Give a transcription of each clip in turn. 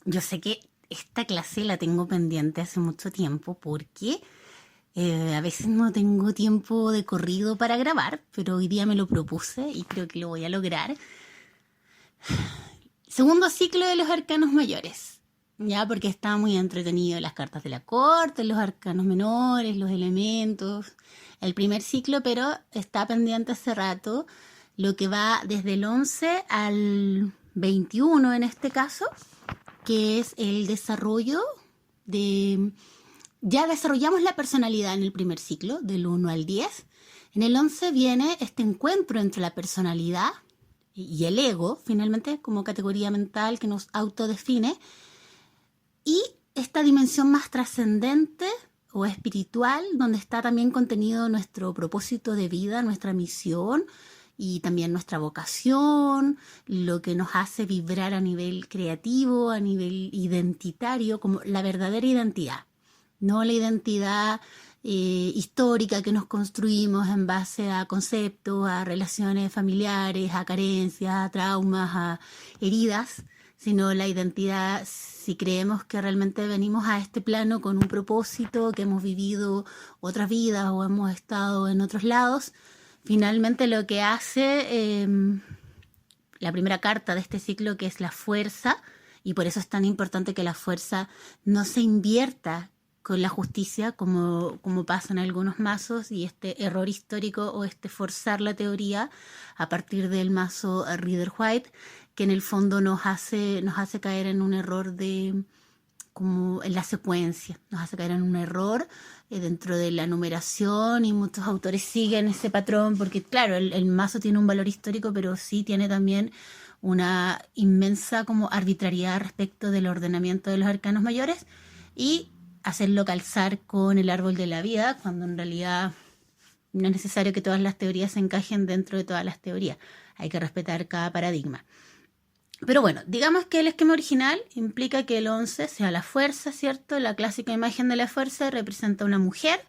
Yo sé que esta clase la tengo pendiente hace mucho tiempo porque a veces no tengo tiempo de corrido para grabar, pero hoy día me lo propuse y creo que lo voy a lograr. Segundo ciclo de los arcanos mayores. Ya, porque está muy entretenido las cartas de la corte, los arcanos menores, los elementos. El primer ciclo, pero está pendiente hace rato, lo que va desde el 11 al 21 en este caso, que es el desarrollo de... Ya desarrollamos la personalidad en el primer ciclo, del 1 al 10. En el 11 viene este encuentro entre la personalidad y el ego, finalmente, como categoría mental que nos autodefine, y esta dimensión más trascendente o espiritual, donde está también contenido nuestro propósito de vida, nuestra misión y también nuestra vocación, lo que nos hace vibrar a nivel creativo, a nivel identitario, como la verdadera identidad, no la identidad histórica que nos construimos en base a conceptos, a relaciones familiares, a carencias, a traumas, a heridas, sino la identidad si creemos que realmente venimos a este plano con un propósito, que hemos vivido otras vidas o hemos estado en otros lados. Finalmente lo que hace la primera carta de este ciclo, que es la fuerza, y por eso es tan importante que la fuerza no se invierta con la justicia como pasa en algunos mazos, y este error histórico o este forzar la teoría a partir del mazo Rider White, que en el fondo nos hace caer en un error de como en la secuencia, nos hace caer en un error dentro de la numeración, y muchos autores siguen ese patrón porque claro, el mazo tiene un valor histórico, pero sí tiene también una inmensa como arbitrariedad respecto del ordenamiento de los arcanos mayores, y hacerlo calzar con el árbol de la vida, cuando en realidad no es necesario que todas las teorías se encajen dentro de todas las teorías. Hay que respetar cada paradigma. Pero bueno, digamos que el esquema original implica que el 11 sea la fuerza, ¿cierto? La clásica imagen de la fuerza representa a una mujer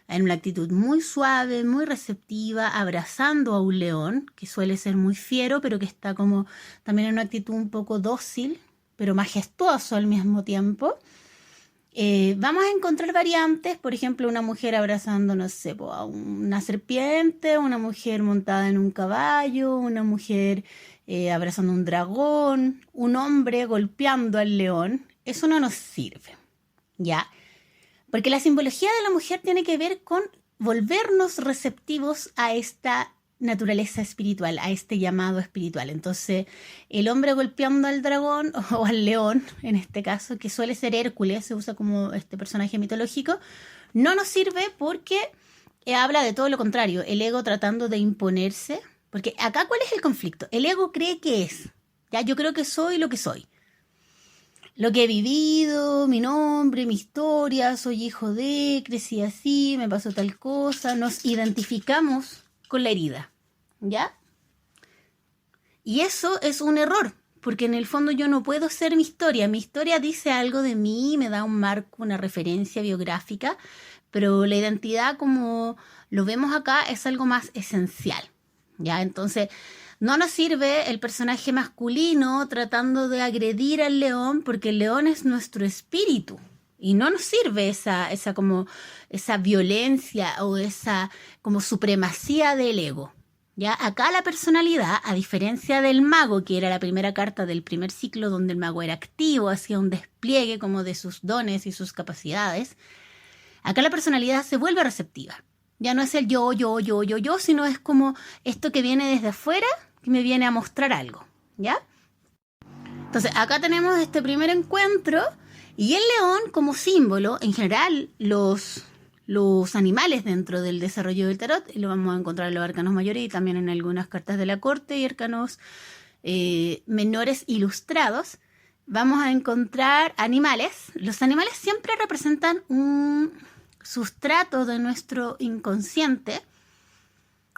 en una actitud muy suave, muy receptiva, abrazando a un león, que suele ser muy fiero, pero que está como también en una actitud un poco dócil, pero majestuoso al mismo tiempo. Vamos a encontrar variantes, por ejemplo, una mujer abrazando, no sé, a una serpiente, una mujer montada en un caballo, una mujer abrazando un dragón, un hombre golpeando al león. Eso no nos sirve, ¿ya? Porque la simbología de la mujer tiene que ver con volvernos receptivos a esta naturaleza espiritual, a este llamado espiritual. Entonces, el hombre golpeando al dragón o al león, en este caso, que suele ser Hércules, se usa como este personaje mitológico, no nos sirve porque habla de todo lo contrario, el ego tratando de imponerse. Porque acá, ¿cuál es el conflicto? El ego cree que es. Ya, yo creo que soy lo que soy. Lo que he vivido, mi nombre, mi historia, soy hijo de, crecí así, me pasó tal cosa, nos identificamos con la herida, ¿ya? Y eso es un error, porque en el fondo yo no puedo ser mi historia dice algo de mí, me da un marco, una referencia biográfica, pero la identidad como lo vemos acá es algo más esencial, ¿ya? Entonces, no nos sirve el personaje masculino tratando de agredir al león, porque el león es nuestro espíritu. Y no nos sirve esa violencia o esa como supremacía del ego. ¿Ya? Acá la personalidad, a diferencia del mago, que era la primera carta del primer ciclo, donde el mago era activo, hacía un despliegue como de sus dones y sus capacidades, acá la personalidad se vuelve receptiva. Ya no es el yo, sino es como esto que viene desde afuera, que me viene a mostrar algo, ¿ya? Entonces, acá tenemos este primer encuentro, y el león como símbolo, en general, los animales dentro del desarrollo del tarot, y lo vamos a encontrar en los arcanos mayores y también en algunas cartas de la corte y arcanos menores ilustrados, vamos a encontrar animales. Los animales siempre representan un sustrato de nuestro inconsciente.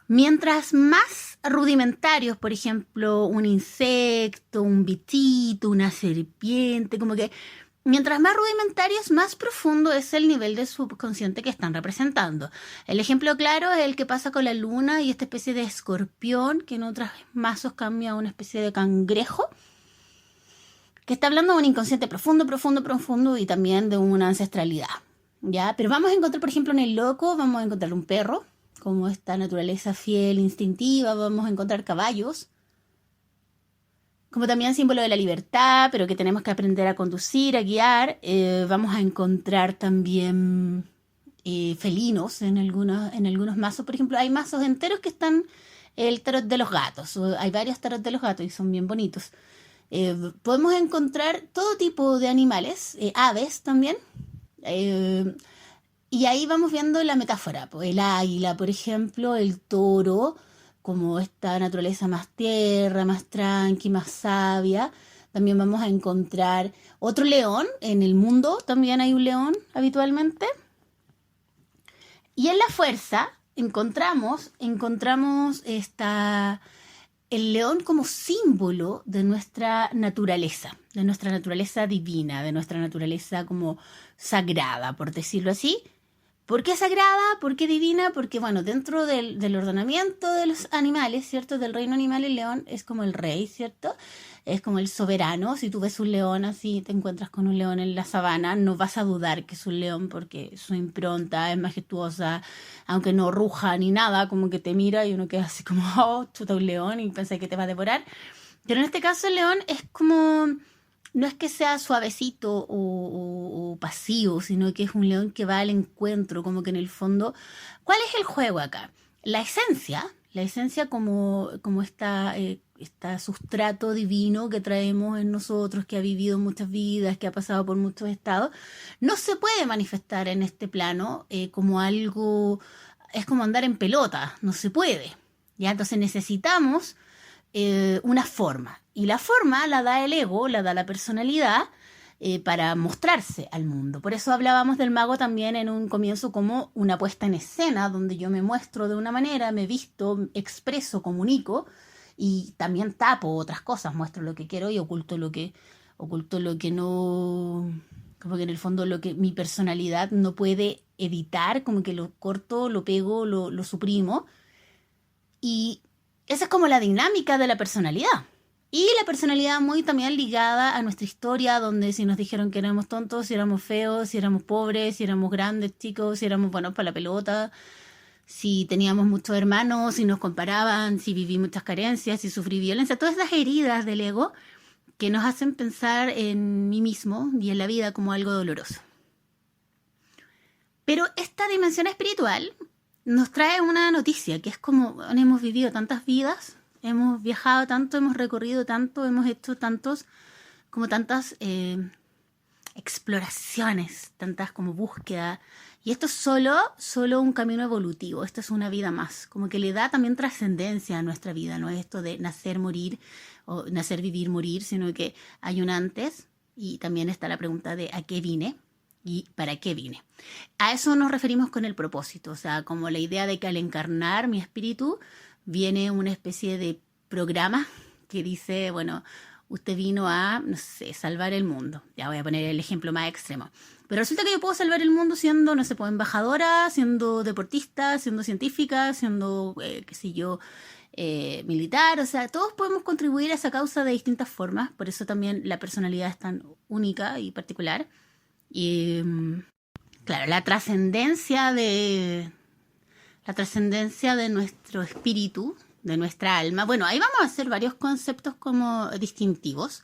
Mientras más rudimentarios, por ejemplo, un insecto, un bichito, una serpiente, como que mientras más rudimentarios, más profundo es el nivel de subconsciente que están representando. El ejemplo claro es el que pasa con la luna y esta especie de escorpión, que en otros mazos cambia a una especie de cangrejo. que está hablando de un inconsciente profundo, profundo, profundo y también de una ancestralidad, ¿ya? Pero vamos a encontrar, por ejemplo, en el loco, vamos a encontrar un perro, como esta naturaleza fiel, instintiva, vamos a encontrar caballos, como también símbolo de la libertad, pero que tenemos que aprender a conducir, a guiar. Vamos a encontrar también felinos en algunos mazos. Por ejemplo, hay mazos enteros que están el tarot de los gatos. Hay varios tarot de los gatos y son bien bonitos. Podemos encontrar todo tipo de animales, aves también. Y ahí vamos viendo la metáfora. Pues, el águila, por ejemplo, el toro, como esta naturaleza más tierra, más tranqui, más sabia. También vamos a encontrar otro león. En el mundo también hay un león habitualmente. Y en la fuerza encontramos el león como símbolo de nuestra naturaleza divina, de nuestra naturaleza como sagrada, por decirlo así. ¿Por qué sagrada? ¿Por qué divina? Porque, bueno, dentro del ordenamiento de los animales, ¿cierto? Del reino animal, el león es como el rey, ¿cierto? Es como el soberano. Si tú ves un león así, te encuentras con un león en la sabana, no vas a dudar que es un león porque su impronta es majestuosa, aunque no ruja ni nada, como que te mira y uno queda así como, oh, chuta un león y piensa que te va a devorar. Pero en este caso el león es como... No es que sea suavecito o pasivo, sino que es un león que va al encuentro, como que en el fondo... ¿Cuál es el juego acá? La esencia como esta sustrato divino que traemos en nosotros, que ha vivido muchas vidas, que ha pasado por muchos estados, no se puede manifestar en este plano como algo... Es como andar en pelota, no se puede. ¿Ya? Entonces necesitamos una forma. Y la forma la da el ego, la da la personalidad para mostrarse al mundo. Por eso hablábamos del mago también en un comienzo como una puesta en escena, donde yo me muestro de una manera, me visto, expreso, comunico y también tapo otras cosas, muestro lo que quiero y oculto lo que no, como que en el fondo lo que mi personalidad no puede editar, como que lo corto, lo pego, lo suprimo. Y esa es como la dinámica de la personalidad. Y la personalidad muy también ligada a nuestra historia, donde si nos dijeron que éramos tontos, si éramos feos, si éramos pobres, si éramos grandes, chicos, si éramos buenos para la pelota, si teníamos muchos hermanos, si nos comparaban, si viví muchas carencias, si sufrí violencia, todas esas heridas del ego que nos hacen pensar en mí mismo y en la vida como algo doloroso. Pero esta dimensión espiritual nos trae una noticia, que es como hemos vivido tantas vidas, hemos viajado tanto, hemos recorrido tanto, hemos hecho tantas exploraciones, tantas como búsquedas. Y esto es solo un camino evolutivo, esto es una vida más, como que le da también trascendencia a nuestra vida, no es esto de nacer, morir, o nacer, vivir, morir, sino que hay un antes y también está la pregunta de ¿a qué vine? ¿Y para qué vine? A eso nos referimos con el propósito, o sea, como la idea de que al encarnar mi espíritu viene una especie de programa que dice, bueno, usted vino a, no sé, salvar el mundo. Ya voy a poner el ejemplo más extremo. Pero resulta que yo puedo salvar el mundo siendo, no sé, pues embajadora, siendo deportista, siendo científica, siendo, qué sé yo, militar. O sea, todos podemos contribuir a esa causa de distintas formas. Por eso también la personalidad es tan única y particular. Y claro, la trascendencia de nuestro espíritu, de nuestra alma. Bueno, ahí vamos a hacer varios conceptos como distintivos.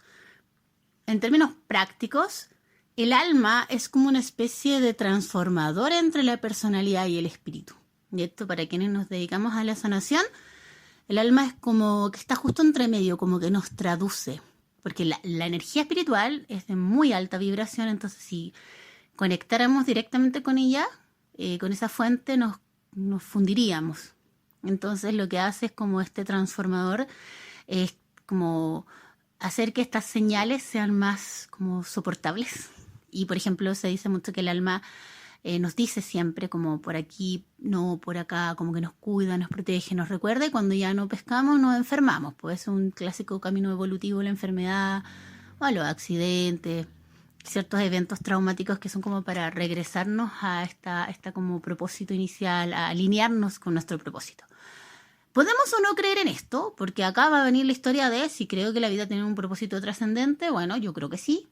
En términos prácticos, el alma es como una especie de transformador entre la personalidad y el espíritu. Y esto, para quienes nos dedicamos a la sanación, el alma es como que está justo entre medio, como que nos traduce. Porque la energía espiritual es de muy alta vibración, entonces si conectáramos directamente con ella, con esa fuente, nos fundiríamos. Entonces lo que hace es como este transformador, es como hacer que estas señales sean más como soportables. Y por ejemplo se dice mucho que el alma nos dice siempre como por aquí, no por acá, como que nos cuida, nos protege, nos recuerda, y cuando ya no pescamos nos enfermamos. Pues es un clásico camino evolutivo, la enfermedad o los accidentes, ciertos eventos traumáticos que son como para regresarnos a esta como propósito inicial, a alinearnos con nuestro propósito. Podemos o no creer en esto, porque acá va a venir la historia de si creo que la vida tiene un propósito trascendente. Bueno, yo creo que sí,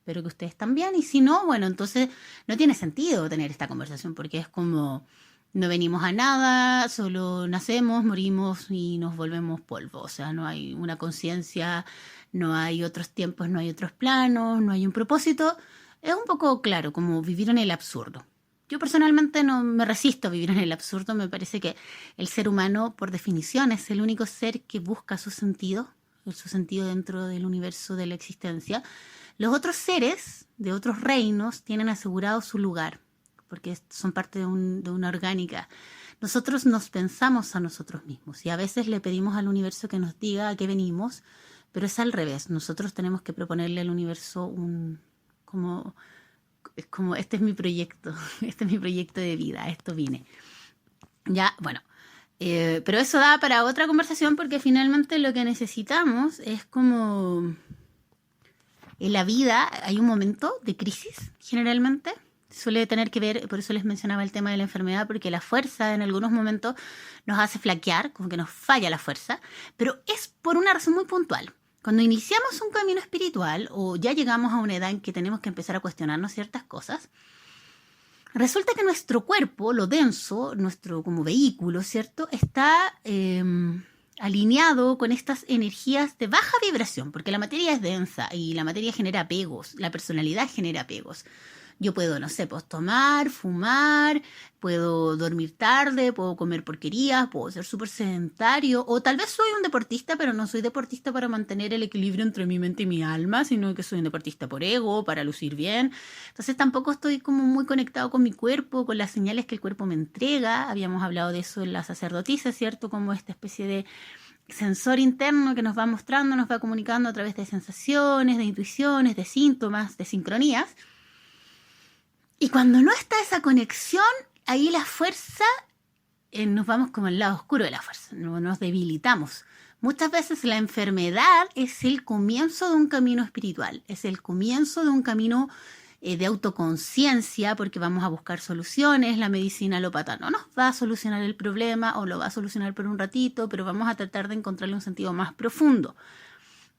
pero que ustedes también. Y si no, bueno, entonces no tiene sentido tener esta conversación, porque es como no venimos a nada, solo nacemos, morimos y nos volvemos polvo. O sea, no hay una conciencia, no hay otros tiempos, no hay otros planos, no hay un propósito. Es un poco claro, como vivir en el absurdo. Yo personalmente no me resisto a vivir en el absurdo. Me parece que el ser humano, por definición, es el único ser que busca su sentido dentro del universo de la existencia. Los otros seres de otros reinos tienen asegurado su lugar, porque son parte de una orgánica. Nosotros nos pensamos a nosotros mismos y a veces le pedimos al universo que nos diga a qué venimos, pero es al revés. Nosotros tenemos que proponerle al universo como este es mi proyecto, este es mi proyecto de vida, a esto vine. Ya, bueno, pero eso da para otra conversación porque finalmente lo que necesitamos es como en la vida hay un momento de crisis generalmente. Suele tener que ver, por eso les mencionaba el tema de la enfermedad, porque la fuerza en algunos momentos nos hace flaquear, como que nos falla la fuerza, pero es por una razón muy puntual. Cuando iniciamos un camino espiritual o ya llegamos a una edad en que tenemos que empezar a cuestionarnos ciertas cosas, resulta que nuestro cuerpo, lo denso, nuestro como vehículo, ¿cierto? Está alineado con estas energías de baja vibración, porque la materia es densa y la materia genera apegos, la personalidad genera apegos. Yo puedo, no sé, pues tomar, fumar, puedo dormir tarde, puedo comer porquerías, puedo ser súper sedentario, o tal vez soy un deportista, pero no soy deportista para mantener el equilibrio entre mi mente y mi alma, sino que soy un deportista por ego, para lucir bien. Entonces tampoco estoy como muy conectado con mi cuerpo, con las señales que el cuerpo me entrega. Habíamos hablado de eso en la sacerdotisa, ¿cierto? Como esta especie de sensor interno que nos va mostrando, nos va comunicando a través de sensaciones, de intuiciones, de síntomas, de sincronías. Y cuando no está esa conexión, ahí la fuerza, nos vamos como al lado oscuro de la fuerza, nos debilitamos. Muchas veces la enfermedad es el comienzo de un camino espiritual, es el comienzo de un camino de autoconciencia, porque vamos a buscar soluciones. La medicina alópata no nos va a solucionar el problema o lo va a solucionar por un ratito, pero vamos a tratar de encontrarle un sentido más profundo.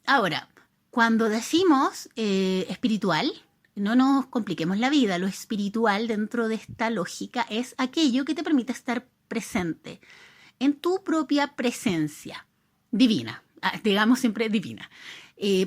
Ahora, cuando decimos espiritual, no nos compliquemos la vida. Lo espiritual dentro de esta lógica es aquello que te permite estar presente en tu propia presencia divina, digamos siempre divina.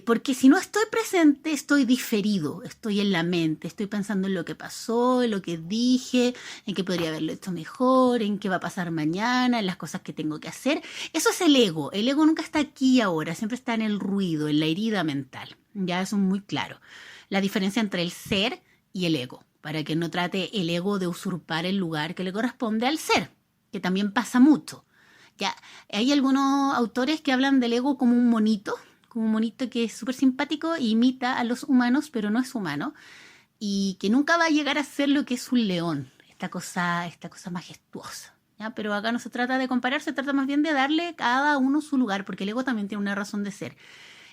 Porque si no estoy presente, estoy diferido, estoy en la mente, estoy pensando en lo que pasó, en lo que dije, en que podría haberlo hecho mejor, en qué va a pasar mañana, en las cosas que tengo que hacer. Eso es el ego. El ego nunca está aquí y ahora, siempre está en el ruido, en la herida mental. Ya eso es muy claro. La diferencia entre el ser y el ego, para que no trate el ego de usurpar el lugar que le corresponde al ser, que también pasa mucho. Ya, hay algunos autores que hablan del ego como un monito que es súper simpático e imita a los humanos, pero no es humano, y que nunca va a llegar a ser lo que es un león, esta cosa majestuosa. ¿Ya? Pero acá no se trata de comparar, se trata más bien de darle a cada uno su lugar, porque el ego también tiene una razón de ser.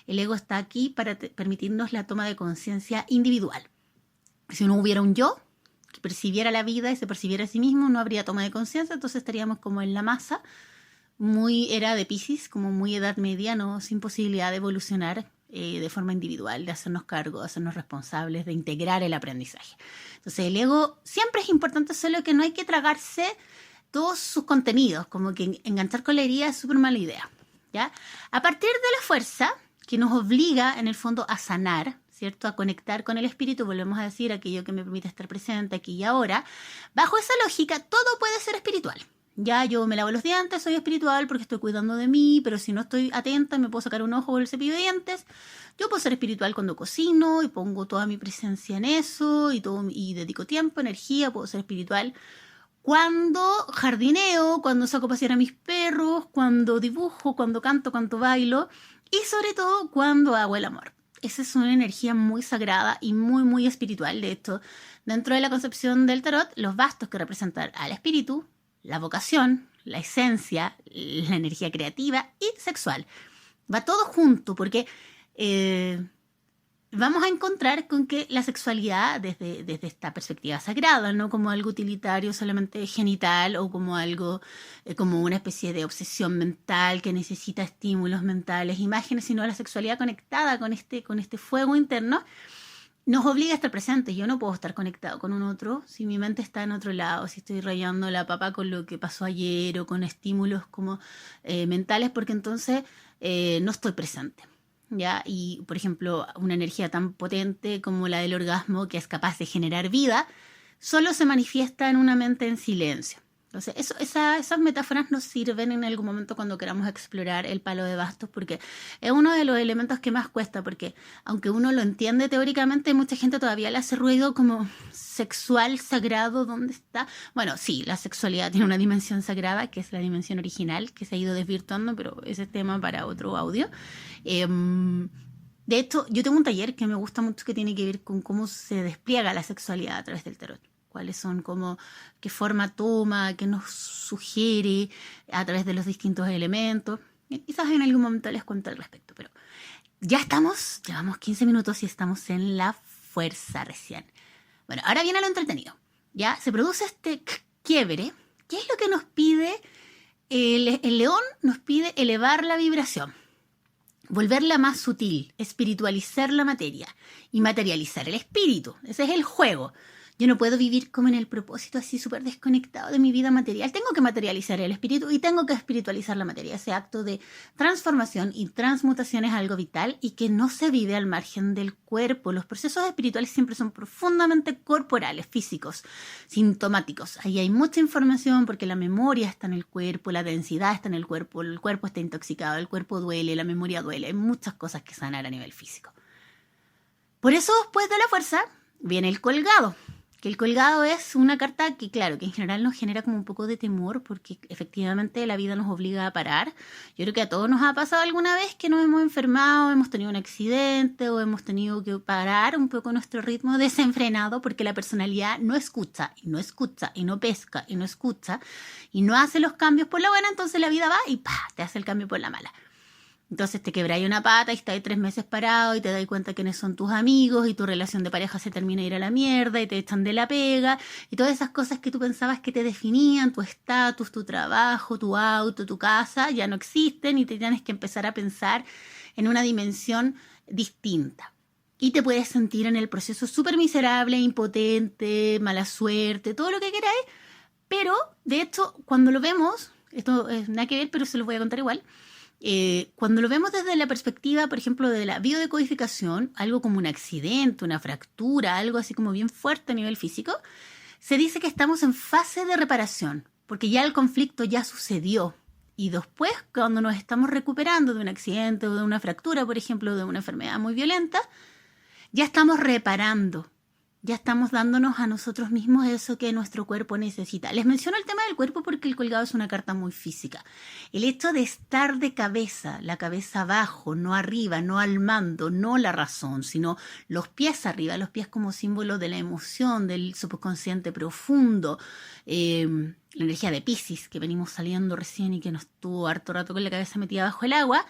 El ego está aquí para permitirnos la toma de conciencia individual. Si no hubiera un yo que percibiera la vida y se percibiera a sí mismo, no habría toma de conciencia, entonces estaríamos como en la masa, muy era de Piscis, como muy edad media, ¿no? Sin posibilidad de evolucionar de forma individual, de hacernos cargo, de hacernos responsables, de integrar el aprendizaje. Entonces el ego siempre es importante, solo que no hay que tragarse todos sus contenidos, como que enganchar con la herida es súper mala idea. ¿Ya? A partir de la fuerza, que nos obliga en el fondo a sanar, ¿cierto? A conectar con el espíritu, volvemos a decir, aquello que me permite estar presente aquí y ahora. Bajo esa lógica, todo puede ser espiritual. Ya yo me lavo los dientes, soy espiritual porque estoy cuidando de mí, pero si no estoy atenta me puedo sacar un ojo con el cepillo de dientes. Yo puedo ser espiritual cuando cocino y pongo toda mi presencia en eso y dedico tiempo, energía. Puedo ser espiritual cuando jardineo, cuando saco a pasear a mis perros, cuando dibujo, cuando canto, cuando bailo y sobre todo cuando hago el amor. Esa es una energía muy sagrada y muy, muy espiritual. De hecho, dentro de la concepción del tarot, los bastos que representan al espíritu, la vocación, la esencia, la energía creativa y sexual. Va todo junto porque vamos a encontrar con que la sexualidad desde esta perspectiva sagrada, no como algo utilitario solamente genital o como algo, como una especie de obsesión mental que necesita estímulos mentales, imágenes, sino la sexualidad conectada con este fuego interno, nos obliga a estar presentes. Yo no puedo estar conectado con un otro si mi mente está en otro lado, si estoy rayando la papa con lo que pasó ayer o con estímulos como mentales, porque entonces no estoy presente. ¿Ya? Y, por ejemplo, una energía tan potente como la del orgasmo, que es capaz de generar vida, solo se manifiesta en una mente en silencio. Entonces, esas metáforas nos sirven en algún momento cuando queramos explorar el palo de bastos, porque es uno de los elementos que más cuesta, porque aunque uno lo entiende teóricamente, mucha gente todavía le hace ruido como sexual, sagrado, ¿dónde está? Bueno, sí, la sexualidad tiene una dimensión sagrada, que es la dimensión original, que se ha ido desvirtuando, pero ese es tema para otro audio. De hecho, yo tengo un taller que me gusta mucho que tiene que ver con cómo se despliega la sexualidad a través del tarot. Cuáles son, como, qué forma toma, qué nos sugiere a través de los distintos elementos. Quizás en algún momento les cuento al respecto, pero ya estamos, llevamos 15 minutos y estamos en la fuerza recién. Bueno, ahora viene lo entretenido. Ya se produce este quiebre. ¿Qué es lo que nos pide? El león nos pide elevar la vibración, volverla más sutil, espiritualizar la materia y materializar el espíritu. Ese es el juego. Yo no puedo vivir como en el propósito así súper desconectado de mi vida material. Tengo que materializar el espíritu y tengo que espiritualizar la materia. Ese acto de transformación y transmutación es algo vital y que no se vive al margen del cuerpo. Los procesos espirituales siempre son profundamente corporales, físicos, sintomáticos. Ahí hay mucha información porque la memoria está en el cuerpo, la densidad está en el cuerpo está intoxicado, el cuerpo duele, la memoria duele. Hay muchas cosas que sanar a nivel físico. Por eso, después de la fuerza, viene el colgado. Que el colgado es una carta que, claro, que en general nos genera como un poco de temor porque efectivamente la vida nos obliga a parar. Yo creo que a todos nos ha pasado alguna vez que nos hemos enfermado, hemos tenido un accidente o hemos tenido que parar un poco nuestro ritmo desenfrenado porque la personalidad no escucha y no escucha y no pesca y no escucha y no hace los cambios por la buena, entonces la vida va y ¡pah!, te hace el cambio por la mala. Entonces te quebráis una pata y estás ahí 3 meses parado y te das cuenta quiénes son tus amigos y tu relación de pareja se termina de ir a la mierda y te echan de la pega y todas esas cosas que tú pensabas que te definían, tu estatus, tu trabajo, tu auto, tu casa, ya no existen y te tienes que empezar a pensar en una dimensión distinta. Y te puedes sentir en el proceso súper miserable, impotente, mala suerte, todo lo que queráis, pero de hecho cuando lo vemos, esto es nada que ver, pero se lo voy a contar igual. Cuando lo vemos desde la perspectiva, por ejemplo, de la biodecodificación, algo como un accidente, una fractura, algo así como bien fuerte a nivel físico, se dice que estamos en fase de reparación, porque ya el conflicto ya sucedió. Y después, cuando nos estamos recuperando de un accidente o de una fractura, por ejemplo, de una enfermedad muy violenta, ya estamos reparando. Ya estamos dándonos a nosotros mismos eso que nuestro cuerpo necesita. Les menciono el tema del cuerpo porque el colgado es una carta muy física. El hecho de estar de cabeza, la cabeza abajo, no arriba, no al mando, no la razón, sino los pies arriba, los pies como símbolo de la emoción, del subconsciente profundo, la energía de Piscis que venimos saliendo recién y que nos tuvo harto rato con la cabeza metida bajo el agua,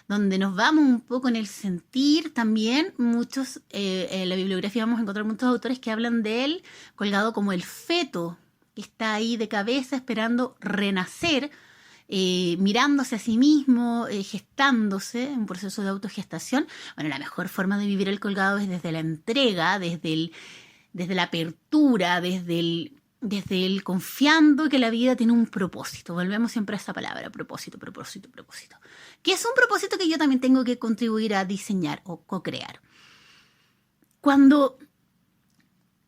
donde nos vamos un poco en el sentir también. Muchos, en la bibliografía vamos a encontrar muchos autores que hablan de él colgado como el feto, que está ahí de cabeza esperando renacer, mirándose a sí mismo, gestándose, un proceso de autogestación. Bueno, la mejor forma de vivir el colgado es desde la entrega, desde la apertura, desde el confiando que la vida tiene un propósito. Volvemos siempre a esa palabra, propósito, propósito, propósito. Que es un propósito que yo también tengo que contribuir a diseñar o co-crear. Cuando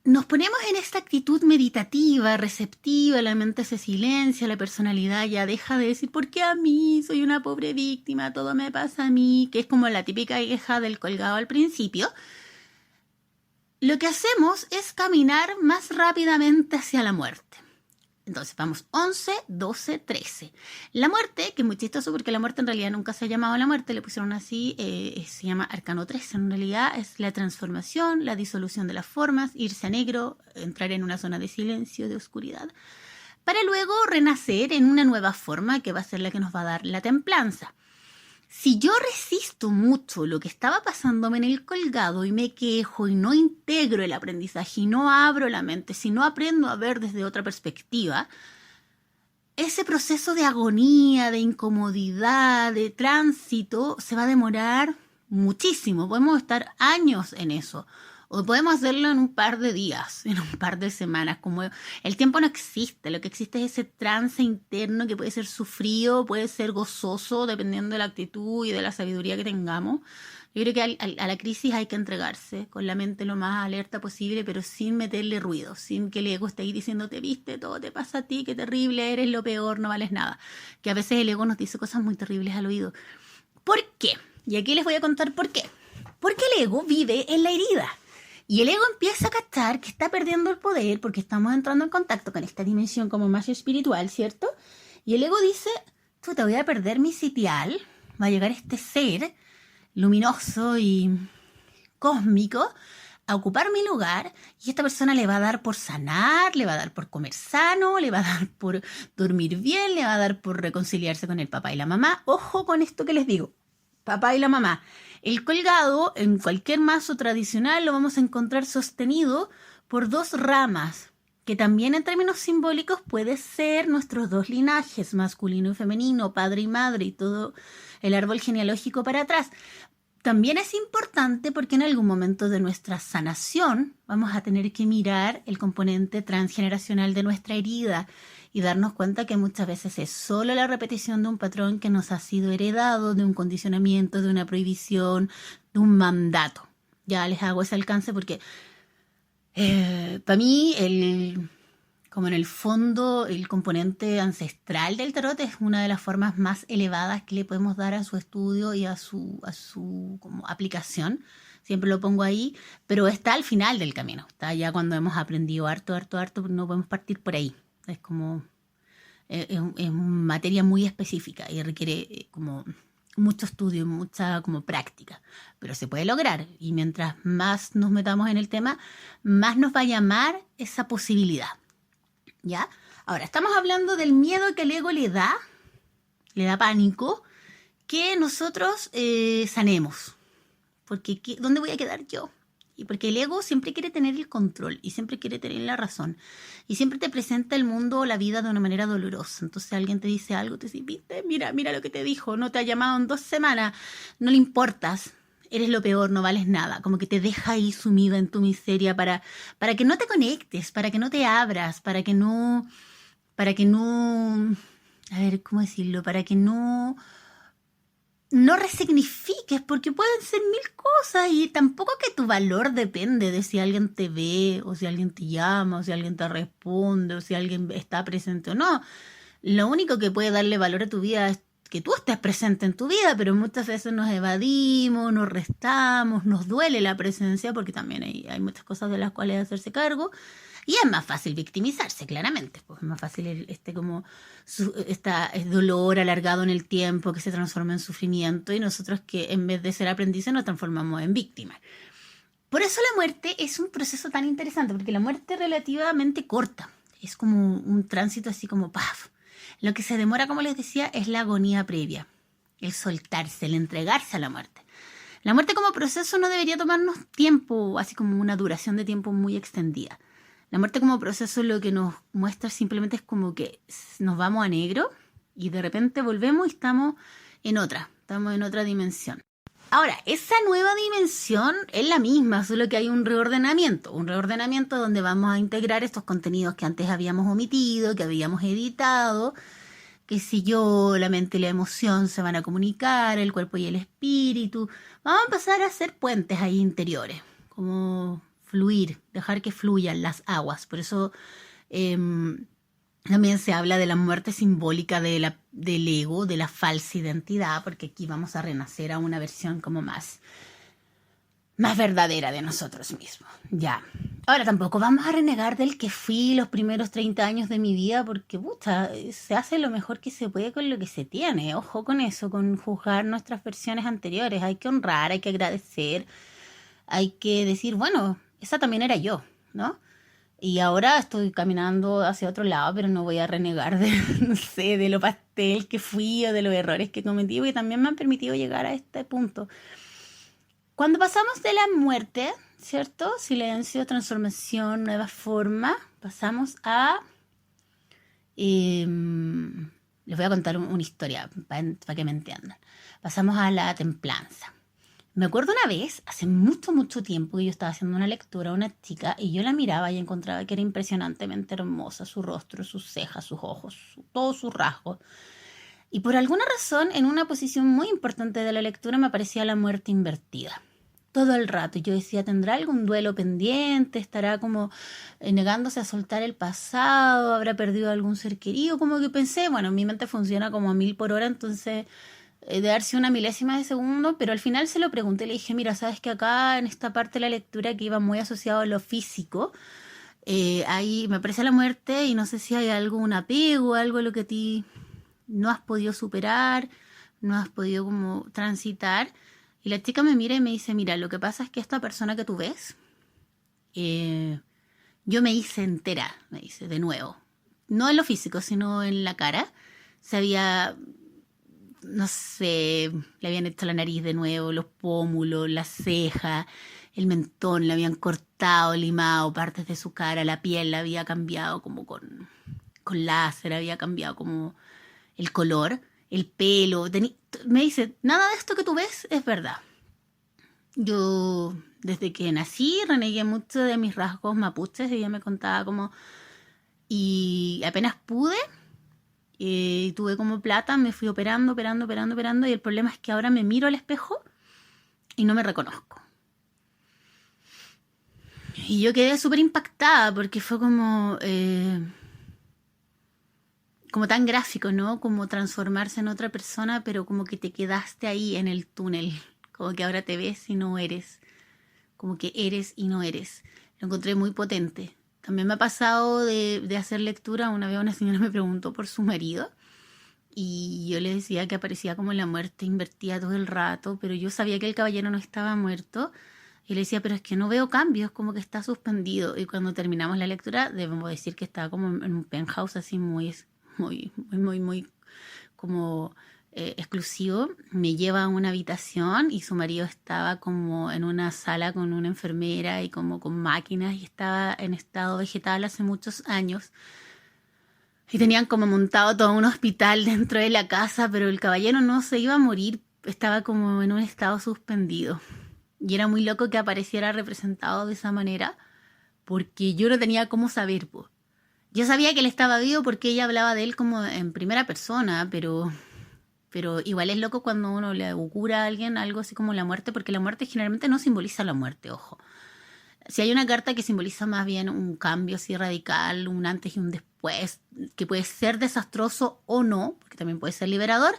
nos ponemos en esta actitud meditativa, receptiva, la mente se silencia, la personalidad ya deja de decir ¿por qué a mí? Soy una pobre víctima, todo me pasa a mí, que es como la típica queja del colgado al principio. Lo que hacemos es caminar más rápidamente hacia la muerte. Entonces vamos 11, 12, 13. La muerte, que es muy chistoso porque la muerte en realidad nunca se ha llamado la muerte, le pusieron así, se llama Arcano 13. En realidad es la transformación, la disolución de las formas, irse a negro, entrar en una zona de silencio, de oscuridad, para luego renacer en una nueva forma que va a ser la que nos va a dar la templanza. Si yo resisto mucho lo que estaba pasándome en el colgado y me quejo y no integro el aprendizaje y no abro la mente, si no aprendo a ver desde otra perspectiva, ese proceso de agonía, de incomodidad, de tránsito, se va a demorar muchísimo. Podemos estar años en eso. O podemos hacerlo en un par de días, en un par de semanas. Como el tiempo no existe, lo que existe es ese trance interno que puede ser sufrido, puede ser gozoso, dependiendo de la actitud y de la sabiduría que tengamos. Yo creo que a la crisis hay que entregarse con la mente lo más alerta posible, pero sin meterle ruido, sin que el ego esté ahí diciéndote, viste, todo te pasa a ti, qué terrible, eres lo peor, no vales nada. Que a veces el ego nos dice cosas muy terribles al oído. ¿Por qué? Y aquí les voy a contar por qué. Porque el ego vive en la herida. Y el ego empieza a cachar que está perdiendo el poder porque estamos entrando en contacto con esta dimensión como más espiritual, ¿cierto? Y el ego dice, tú te voy a perder mi sitial, va a llegar este ser luminoso y cósmico a ocupar mi lugar y esta persona le va a dar por sanar, le va a dar por comer sano, le va a dar por dormir bien, le va a dar por reconciliarse con el papá y la mamá. Ojo con esto que les digo, papá y la mamá. El colgado en cualquier mazo tradicional lo vamos a encontrar sostenido por dos ramas, que también en términos simbólicos puede ser nuestros dos linajes, masculino y femenino, padre y madre y todo el árbol genealógico para atrás. También es importante porque en algún momento de nuestra sanación vamos a tener que mirar el componente transgeneracional de nuestra herida y darnos cuenta que muchas veces es solo la repetición de un patrón que nos ha sido heredado, de un condicionamiento, de una prohibición, de un mandato. Ya les hago ese alcance porque para mí como en el fondo, el componente ancestral del tarot es una de las formas más elevadas que le podemos dar a su estudio y a su como aplicación. Siempre lo pongo ahí, pero está al final del camino. Está ya cuando hemos aprendido harto, no podemos partir por ahí. Es como, es materia muy específica y requiere como mucho estudio, mucha como práctica, pero se puede lograr y mientras más nos metamos en el tema, más nos va a llamar esa posibilidad. ¿Ya? Ahora, estamos hablando del miedo que el ego le da pánico, que nosotros sanemos. Porque ¿dónde voy a quedar yo? Y porque el ego siempre quiere tener el control y siempre quiere tener la razón. Y siempre te presenta el mundo o la vida de una manera dolorosa. Entonces alguien te dice algo, te dice, viste, mira lo que te dijo, no te ha llamado en 2 semanas, no le importas. Eres lo peor, no vales nada, como que te deja ahí sumida en tu miseria para que no te conectes, para que no te abras, para que no, a ver, ¿cómo decirlo? Para que no resignifiques, porque pueden ser 1000 cosas y tampoco que tu valor depende de si alguien te ve, o si alguien te llama, o si alguien te responde, o si alguien está presente o no. Lo único que puede darle valor a tu vida es que tú estés presente en tu vida, pero muchas veces nos evadimos, nos restamos, nos duele la presencia, porque también hay muchas cosas de las cuales hacerse cargo, y es más fácil victimizarse, claramente, pues es más fácil este dolor alargado en el tiempo que se transforma en sufrimiento, y nosotros que en vez de ser aprendices nos transformamos en víctimas. Por eso la muerte es un proceso tan interesante, porque la muerte es relativamente corta, es como un tránsito así como ¡paf! Lo que se demora, como les decía, es la agonía previa, el soltarse, el entregarse a la muerte. La muerte como proceso no debería tomarnos tiempo, así como una duración de tiempo muy extendida. La muerte como proceso lo que nos muestra simplemente es como que nos vamos a negro y de repente volvemos y estamos en otra dimensión. Ahora, esa nueva dimensión es la misma, solo que hay un reordenamiento donde vamos a integrar estos contenidos que antes habíamos omitido, que habíamos editado, que si yo, la mente y la emoción se van a comunicar, el cuerpo y el espíritu, vamos a empezar a hacer puentes ahí interiores, como fluir, dejar que fluyan las aguas. Por eso también se habla de la muerte simbólica del ego, de la falsa identidad, porque aquí vamos a renacer a una versión como más verdadera de nosotros mismos. Ya. Ahora, tampoco vamos a renegar del que fui los primeros 30 años de mi vida, porque se hace lo mejor que se puede con lo que se tiene. Ojo con eso, con juzgar nuestras versiones anteriores. Hay que honrar, hay que agradecer, hay que decir, bueno, esa también era yo, ¿no? Y ahora estoy caminando hacia otro lado, pero no voy a renegar de, no sé, de lo pastel que fui o de los errores que cometí, porque también me han permitido llegar a este punto. Cuando pasamos de la muerte, ¿cierto? Silencio, transformación, nueva forma, pasamos a... les voy a contar una historia para que me entiendan. Pasamos a la templanza. Me acuerdo una vez, hace mucho, mucho tiempo, que yo estaba haciendo una lectura a una chica y yo la miraba y encontraba que era impresionantemente hermosa, su rostro, sus cejas, sus ojos, todos sus rasgos. Y por alguna razón, en una posición muy importante de la lectura me aparecía la muerte invertida. Todo el rato. Y yo decía, ¿tendrá algún duelo pendiente? ¿Estará como negándose a soltar el pasado? ¿Habrá perdido algún ser querido? Como que pensé, bueno, mi mente funciona como a 1000 por hora, entonces de darse una milésima de segundo, pero al final se lo pregunté, le dije, mira, sabes que acá en esta parte de la lectura que iba muy asociado a lo físico, ahí me aparece la muerte y no sé si hay algo, un apego, algo a lo que a ti no has podido superar, no has podido como transitar. Y la chica me mira y me dice, mira, lo que pasa es que esta persona que tú ves, eh, yo me hice entera, me dice, de nuevo. No en lo físico, sino en la cara. Se había, no sé, le habían hecho la nariz de nuevo, los pómulos, la ceja, el mentón, le habían cortado, limado partes de su cara, la piel la había cambiado como con láser, había cambiado como el color, el pelo. Me dice, nada de esto que tú ves es verdad. Yo, desde que nací, renegué mucho de mis rasgos mapuches. Ella me contaba como... Y apenas pude, tuve como plata, me fui operando, operando. Y el problema es que ahora me miro al espejo y no me reconozco. Y yo quedé súper impactada porque fue como tan gráfico, ¿no? Como transformarse en otra persona, pero como que te quedaste ahí en el túnel. Como que ahora te ves y no eres. Como que eres y no eres. Lo encontré muy potente. También me ha pasado de hacer lectura. Una vez una señora me preguntó por su marido y yo le decía que aparecía como la muerte invertida todo el rato, pero yo sabía que el caballero no estaba muerto. Y le decía, pero es que no veo cambios, como que está suspendido. Y cuando terminamos la lectura, debemos decir que estaba como en un penthouse así muy como exclusivo. Me lleva a una habitación y su marido estaba como en una sala con una enfermera y como con máquinas y estaba en estado vegetal hace muchos años. Y tenían como montado todo un hospital dentro de la casa, pero el caballero no se iba a morir, estaba como en un estado suspendido. Y era muy loco que apareciera representado de esa manera, porque yo no tenía cómo saber, pues. Yo sabía que él estaba vivo porque ella hablaba de él como en primera persona, pero igual es loco cuando uno le augura a alguien algo así como la muerte, porque la muerte generalmente no simboliza la muerte, ojo. Si hay una carta que simboliza más bien un cambio así radical, un antes y un después, que puede ser desastroso o no, porque también puede ser liberador,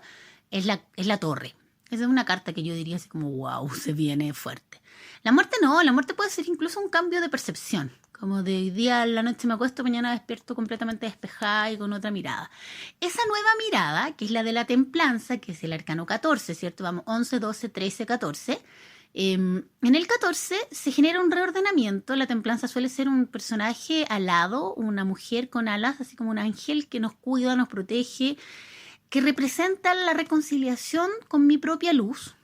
es la torre. Esa es una carta que yo diría así como, wow, se viene fuerte. La muerte no, la muerte puede ser incluso un cambio de percepción. Como de hoy día a la noche me acuesto, mañana despierto completamente despejada y con otra mirada. Esa nueva mirada, que es la de la templanza, que es el arcano 14, ¿cierto? Vamos, 11, 12, 13, 14. En el 14 se genera un reordenamiento. La templanza suele ser un personaje alado, una mujer con alas, así como un ángel que nos cuida, nos protege, que representa la reconciliación con mi propia luz.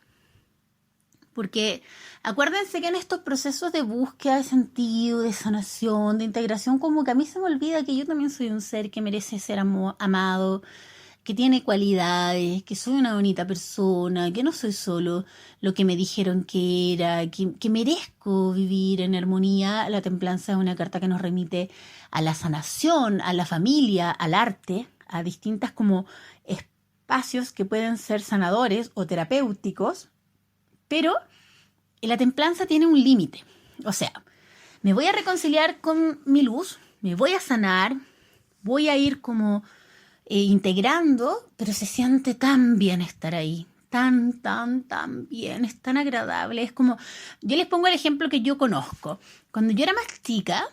Porque acuérdense que en estos procesos de búsqueda de sentido, de sanación, de integración, como que a mí se me olvida que yo también soy un ser que merece ser amado, que tiene cualidades, que soy una bonita persona, que no soy solo lo que me dijeron que era, que merezco vivir en armonía. La templanza es una carta que nos remite a la sanación, a la familia, al arte, a distintas como espacios que pueden ser sanadores o terapéuticos, pero la templanza tiene un límite. O sea, me voy a reconciliar con mi luz, me voy a sanar, voy a ir como integrando, pero se siente tan bien estar ahí, tan bien, es tan agradable. Es como, yo les pongo el ejemplo que yo conozco. Cuando yo era más chica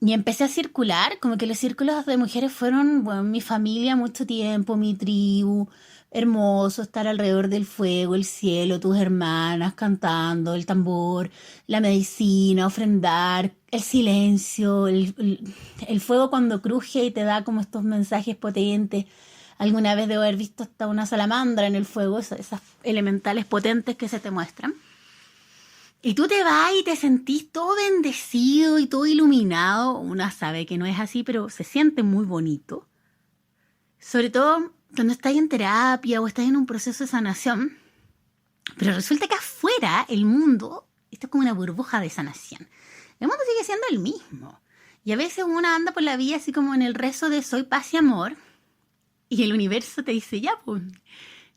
y empecé a circular, como que los círculos de mujeres fueron, bueno, mi familia mucho tiempo, mi tribu, hermoso estar alrededor del fuego, el cielo, tus hermanas cantando, el tambor, la medicina, ofrendar, el silencio, el fuego cuando cruje y te da como estos mensajes potentes. Alguna vez debo haber visto hasta una salamandra en el fuego, esas elementales potentes que se te muestran. Y tú te vas y te sentís todo bendecido y todo iluminado. Una sabe que no es así, pero se siente muy bonito. Sobre todo cuando estás en terapia o estás en un proceso de sanación. Pero resulta que afuera el mundo, esto es como una burbuja de sanación. El mundo sigue siendo el mismo. Y a veces uno anda por la vida así como en el rezo de soy paz y amor. Y el universo te dice, ya pues,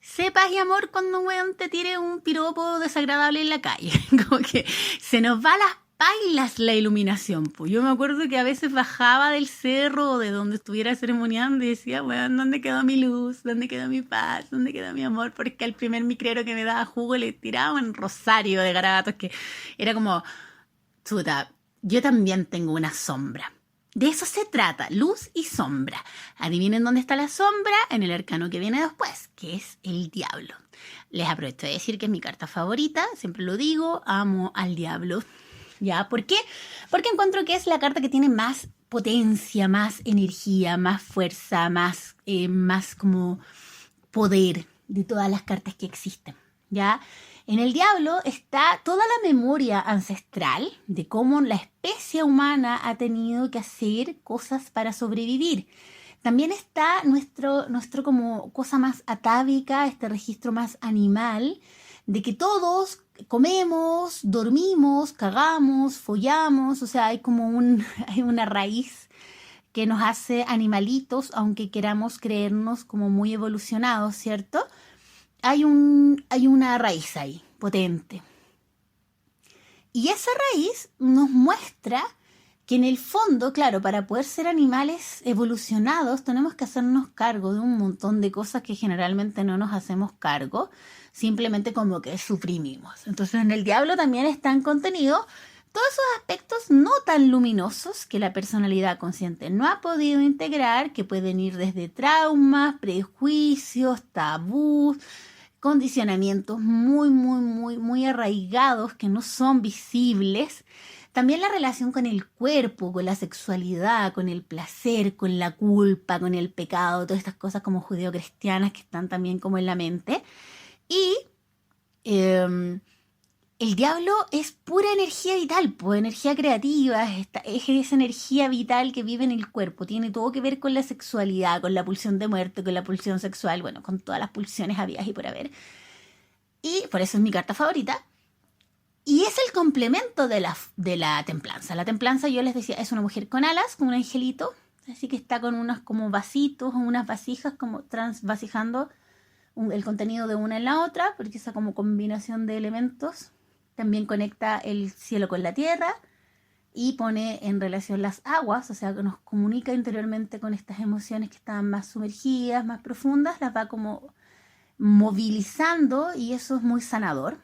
sé paz y amor cuando un weón te tire un piropo desagradable en la calle. Como que se nos va a las pailas la iluminación. Pues yo me acuerdo que a veces bajaba del cerro o de donde estuviera ceremoniando y decía, weón, ¿dónde quedó mi luz? ¿Dónde quedó mi paz? ¿Dónde quedó mi amor? Porque al primer micrero que me daba jugo le tiraba un rosario de garabatos que era como, chuta, yo también tengo una sombra. De eso se trata, luz y sombra. Adivinen dónde está la sombra en el arcano que viene después, que es el diablo. Les aprovecho de decir que es mi carta favorita, siempre lo digo, amo al diablo. ¿Ya? ¿Por qué? Porque encuentro que es la carta que tiene más potencia, más energía, más fuerza, más como poder de todas las cartas que existen. ¿Ya? En el diablo está toda la memoria ancestral de cómo la especie humana ha tenido que hacer cosas para sobrevivir. También está nuestro como cosa más atávica, este registro más animal, de que todos comemos, dormimos, cagamos, follamos, o sea, hay hay una raíz que nos hace animalitos, aunque queramos creernos como muy evolucionados, ¿cierto? Hay una raíz ahí, potente. Y esa raíz nos muestra que en el fondo, claro, para poder ser animales evolucionados tenemos que hacernos cargo de un montón de cosas que generalmente no nos hacemos cargo, simplemente como que suprimimos. Entonces en el diablo también están contenidos todos esos aspectos no tan luminosos que la personalidad consciente no ha podido integrar, que pueden ir desde traumas, prejuicios, tabús, condicionamientos muy arraigados que no son visibles. También la relación con el cuerpo, con la sexualidad, con el placer, con la culpa, con el pecado, todas estas cosas como judeocristianas que están también como en la mente. Y el diablo es pura energía vital, pues energía creativa, es esa energía vital que vive en el cuerpo, tiene todo que ver con la sexualidad, con la pulsión de muerte, con la pulsión sexual, bueno, con todas las pulsiones habidas y por haber. Y por eso es mi carta favorita. Y es el complemento de la templanza. La templanza, yo les decía, es una mujer con alas, con un angelito, así que está con unos como vasitos o unas vasijas como transvasijando el contenido de una en la otra, porque esa como combinación de elementos también conecta el cielo con la tierra y pone en relación las aguas, o sea, que nos comunica interiormente con estas emociones que están más sumergidas, más profundas, las va como movilizando y eso es muy sanador.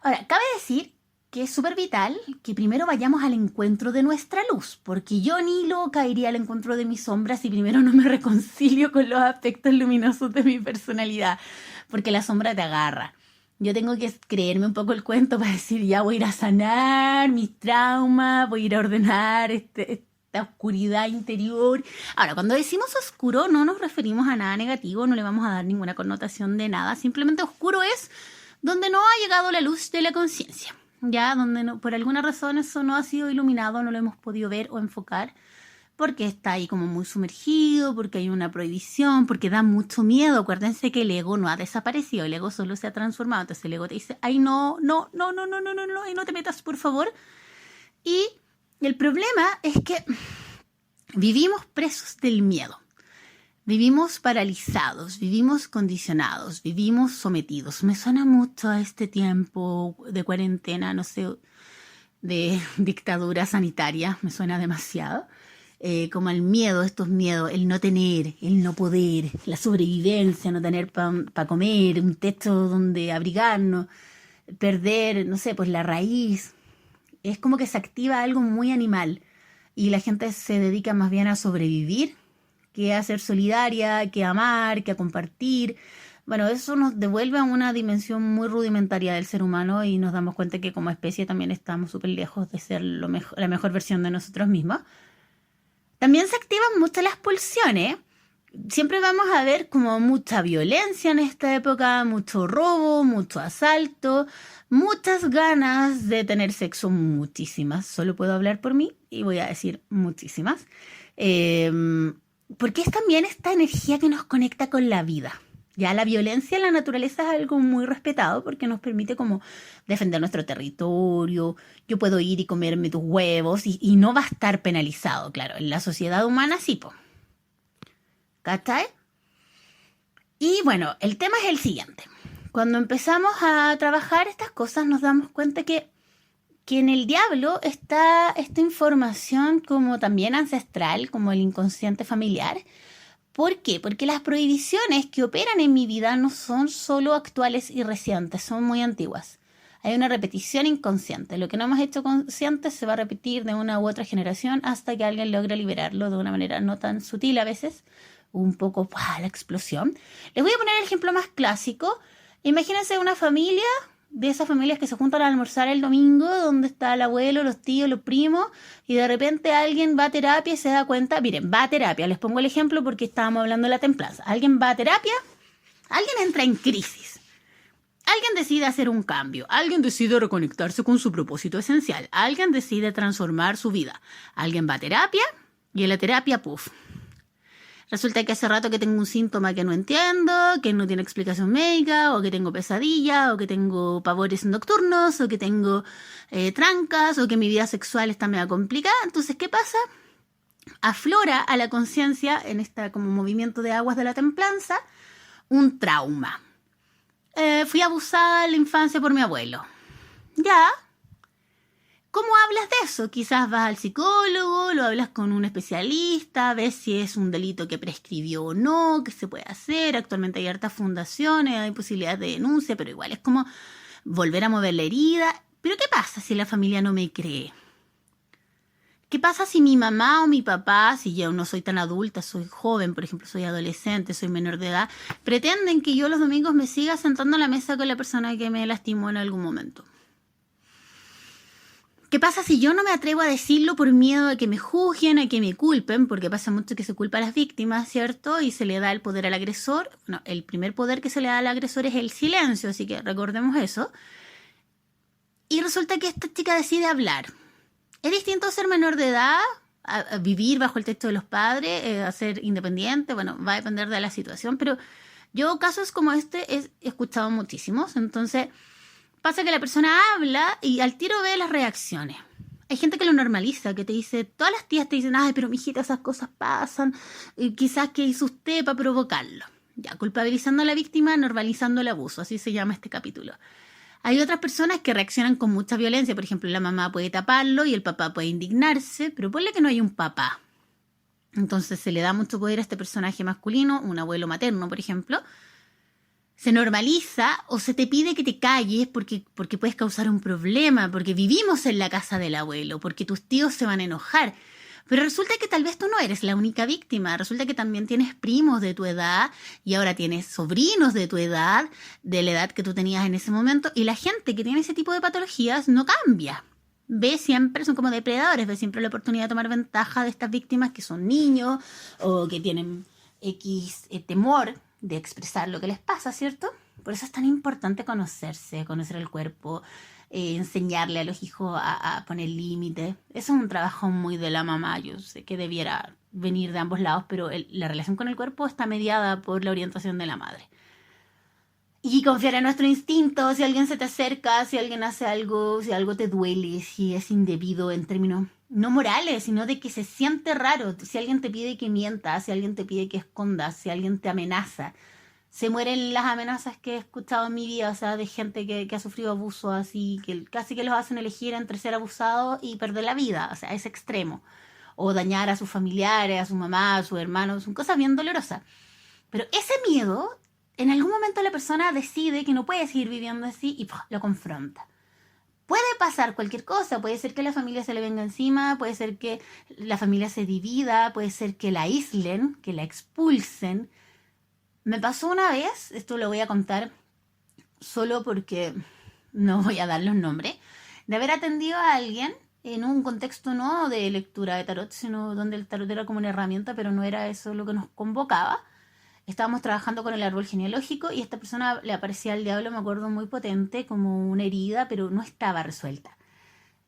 Ahora, cabe decir que es súper vital que primero vayamos al encuentro de nuestra luz, porque yo ni loca iría al encuentro de mis sombras si primero no me reconcilio con los aspectos luminosos de mi personalidad, porque la sombra te agarra. Yo tengo que creerme un poco el cuento para decir, ya voy a ir a sanar mis traumas, voy a ir a ordenar esta oscuridad interior. Ahora, cuando decimos oscuro no nos referimos a nada negativo, no le vamos a dar ninguna connotación de nada, simplemente oscuro es donde no ha llegado la luz de la conciencia, ya donde no, por alguna razón eso no ha sido iluminado, no lo hemos podido ver o enfocar, porque está ahí como muy sumergido, porque hay una prohibición, porque da mucho miedo. Acuérdense que el ego no ha desaparecido, el ego solo se ha transformado. Entonces el ego te dice, ay no, ay no te metas por favor. Y el problema es que vivimos presos del miedo. Vivimos paralizados, vivimos condicionados, vivimos sometidos. Me suena mucho a este tiempo de cuarentena, no sé, de dictadura sanitaria, me suena demasiado. Como el miedo, estos miedos, el no tener, el no poder, la sobrevivencia, no tener para comer, un techo donde abrigarnos, perder, no sé, pues la raíz. Es como que se activa algo muy animal y la gente se dedica más bien a sobrevivir que a ser solidaria, que a amar, que a compartir. Bueno, eso nos devuelve a una dimensión muy rudimentaria del ser humano y nos damos cuenta que como especie también estamos súper lejos de ser la mejor versión de nosotros mismos. También se activan mucho las pulsiones. Siempre vamos a ver como mucha violencia en esta época, mucho robo, mucho asalto, muchas ganas de tener sexo, muchísimas. Solo puedo hablar por mí y voy a decir muchísimas. Porque es también esta energía que nos conecta con la vida. Ya la violencia en la naturaleza es algo muy respetado porque nos permite como defender nuestro territorio. Yo puedo ir y comerme tus huevos y no va a estar penalizado, claro. En la sociedad humana sí, po. ¿Cachai? Y bueno, el tema es el siguiente. Cuando empezamos a trabajar estas cosas nos damos cuenta que en el diablo está esta información como también ancestral, como el inconsciente familiar. ¿Por qué? Porque las prohibiciones que operan en mi vida no son solo actuales y recientes, son muy antiguas. Hay una repetición inconsciente. Lo que no hemos hecho consciente se va a repetir de una u otra generación hasta que alguien logre liberarlo de una manera no tan sutil a veces, un poco la explosión. Les voy a poner el ejemplo más clásico. Imagínense una familia, de esas familias que se juntan a almorzar el domingo, donde está el abuelo, los tíos, los primos, y de repente alguien va a terapia y se da cuenta, miren, va a terapia, les pongo el ejemplo porque estábamos hablando de la templanza. Alguien va a terapia, alguien entra en crisis, alguien decide hacer un cambio, alguien decide reconectarse con su propósito esencial, alguien decide transformar su vida, alguien va a terapia y en la terapia, ¡puf! Resulta que hace rato que tengo un síntoma que no entiendo, que no tiene explicación médica, o que tengo pesadilla, o que tengo pavores nocturnos, o que tengo trancas, o que mi vida sexual está medio complicada. Entonces, ¿qué pasa? Aflora a la conciencia, en este como movimiento de aguas de la templanza, un trauma. Fui abusada en la infancia por mi abuelo. Ya. ¿Cómo hablas de eso? Quizás vas al psicólogo, lo hablas con un especialista, ves si es un delito que prescribió o no, qué se puede hacer. Actualmente hay hartas fundaciones, hay posibilidades de denuncia, pero igual es como volver a mover la herida. ¿Pero qué pasa si la familia no me cree? ¿Qué pasa si mi mamá o mi papá, si yo no soy tan adulta, soy joven, por ejemplo, soy adolescente, soy menor de edad, pretenden que yo los domingos me siga sentando a la mesa con la persona que me lastimó en algún momento? ¿Qué pasa si yo no me atrevo a decirlo por miedo a que me juzguen, a que me culpen? Porque pasa mucho que se culpa a las víctimas, ¿cierto? Y se le da el poder al agresor. No, el primer poder que se le da al agresor es el silencio, así que recordemos eso. Y resulta que esta chica decide hablar. Es distinto ser menor de edad, a vivir bajo el techo de los padres, a ser independiente. Bueno, va a depender de la situación, pero yo casos como este he escuchado muchísimos. Entonces pasa que la persona habla y al tiro ve las reacciones. Hay gente que lo normaliza, que te dice, todas las tías te dicen, ay, pero mijita, esas cosas pasan, y quizás que hizo usted para provocarlo. Ya, culpabilizando a la víctima, normalizando el abuso, así se llama este capítulo. Hay otras personas que reaccionan con mucha violencia, por ejemplo, la mamá puede taparlo y el papá puede indignarse, pero ponle que no hay un papá. Entonces se le da mucho poder a este personaje masculino, un abuelo materno, por ejemplo. Se normaliza o se te pide que te calles porque puedes causar un problema, porque vivimos en la casa del abuelo, porque tus tíos se van a enojar. Pero resulta que tal vez tú no eres la única víctima, resulta que también tienes primos de tu edad y ahora tienes sobrinos de tu edad, de la edad que tú tenías en ese momento, y la gente que tiene ese tipo de patologías no cambia. Ve siempre, son como depredadores, ve siempre la oportunidad de tomar ventaja de estas víctimas que son niños o que tienen X temor de expresar lo que les pasa, ¿cierto? Por eso es tan importante conocerse, conocer el cuerpo, enseñarle a los hijos a poner límites. Eso es un trabajo muy de la mamá, yo sé que debiera venir de ambos lados, pero la relación con el cuerpo está mediada por la orientación de la madre. Y confiar en nuestro instinto, si alguien se te acerca, si alguien hace algo, si algo te duele, si es indebido en términos no morales, sino de que se siente raro. Si alguien te pide que mientas, si alguien te pide que escondas, si alguien te amenaza. Se mueren las amenazas que he escuchado en mi vida, o sea, de gente que ha sufrido abuso así, que casi que los hacen elegir entre ser abusado y perder la vida, o sea, es extremo. O dañar a sus familiares, a su mamá, a sus hermanos, son cosas bien dolorosas. Pero ese miedo, en algún momento la persona decide que no puede seguir viviendo así y lo confronta. puede pasar cualquier cosa, puede ser que la familia se le venga encima, puede ser que la familia se divida, puede ser que la aíslen, que la expulsen. Me pasó una vez, esto lo voy a contar solo porque no voy a dar los nombres, de haber atendido a alguien en un contexto no de lectura de tarot, sino donde el tarot era como una herramienta, pero no era eso lo que nos convocaba. Estábamos trabajando con el árbol genealógico y a esta persona le aparecía el diablo, me acuerdo, muy potente, como una herida, pero no estaba resuelta.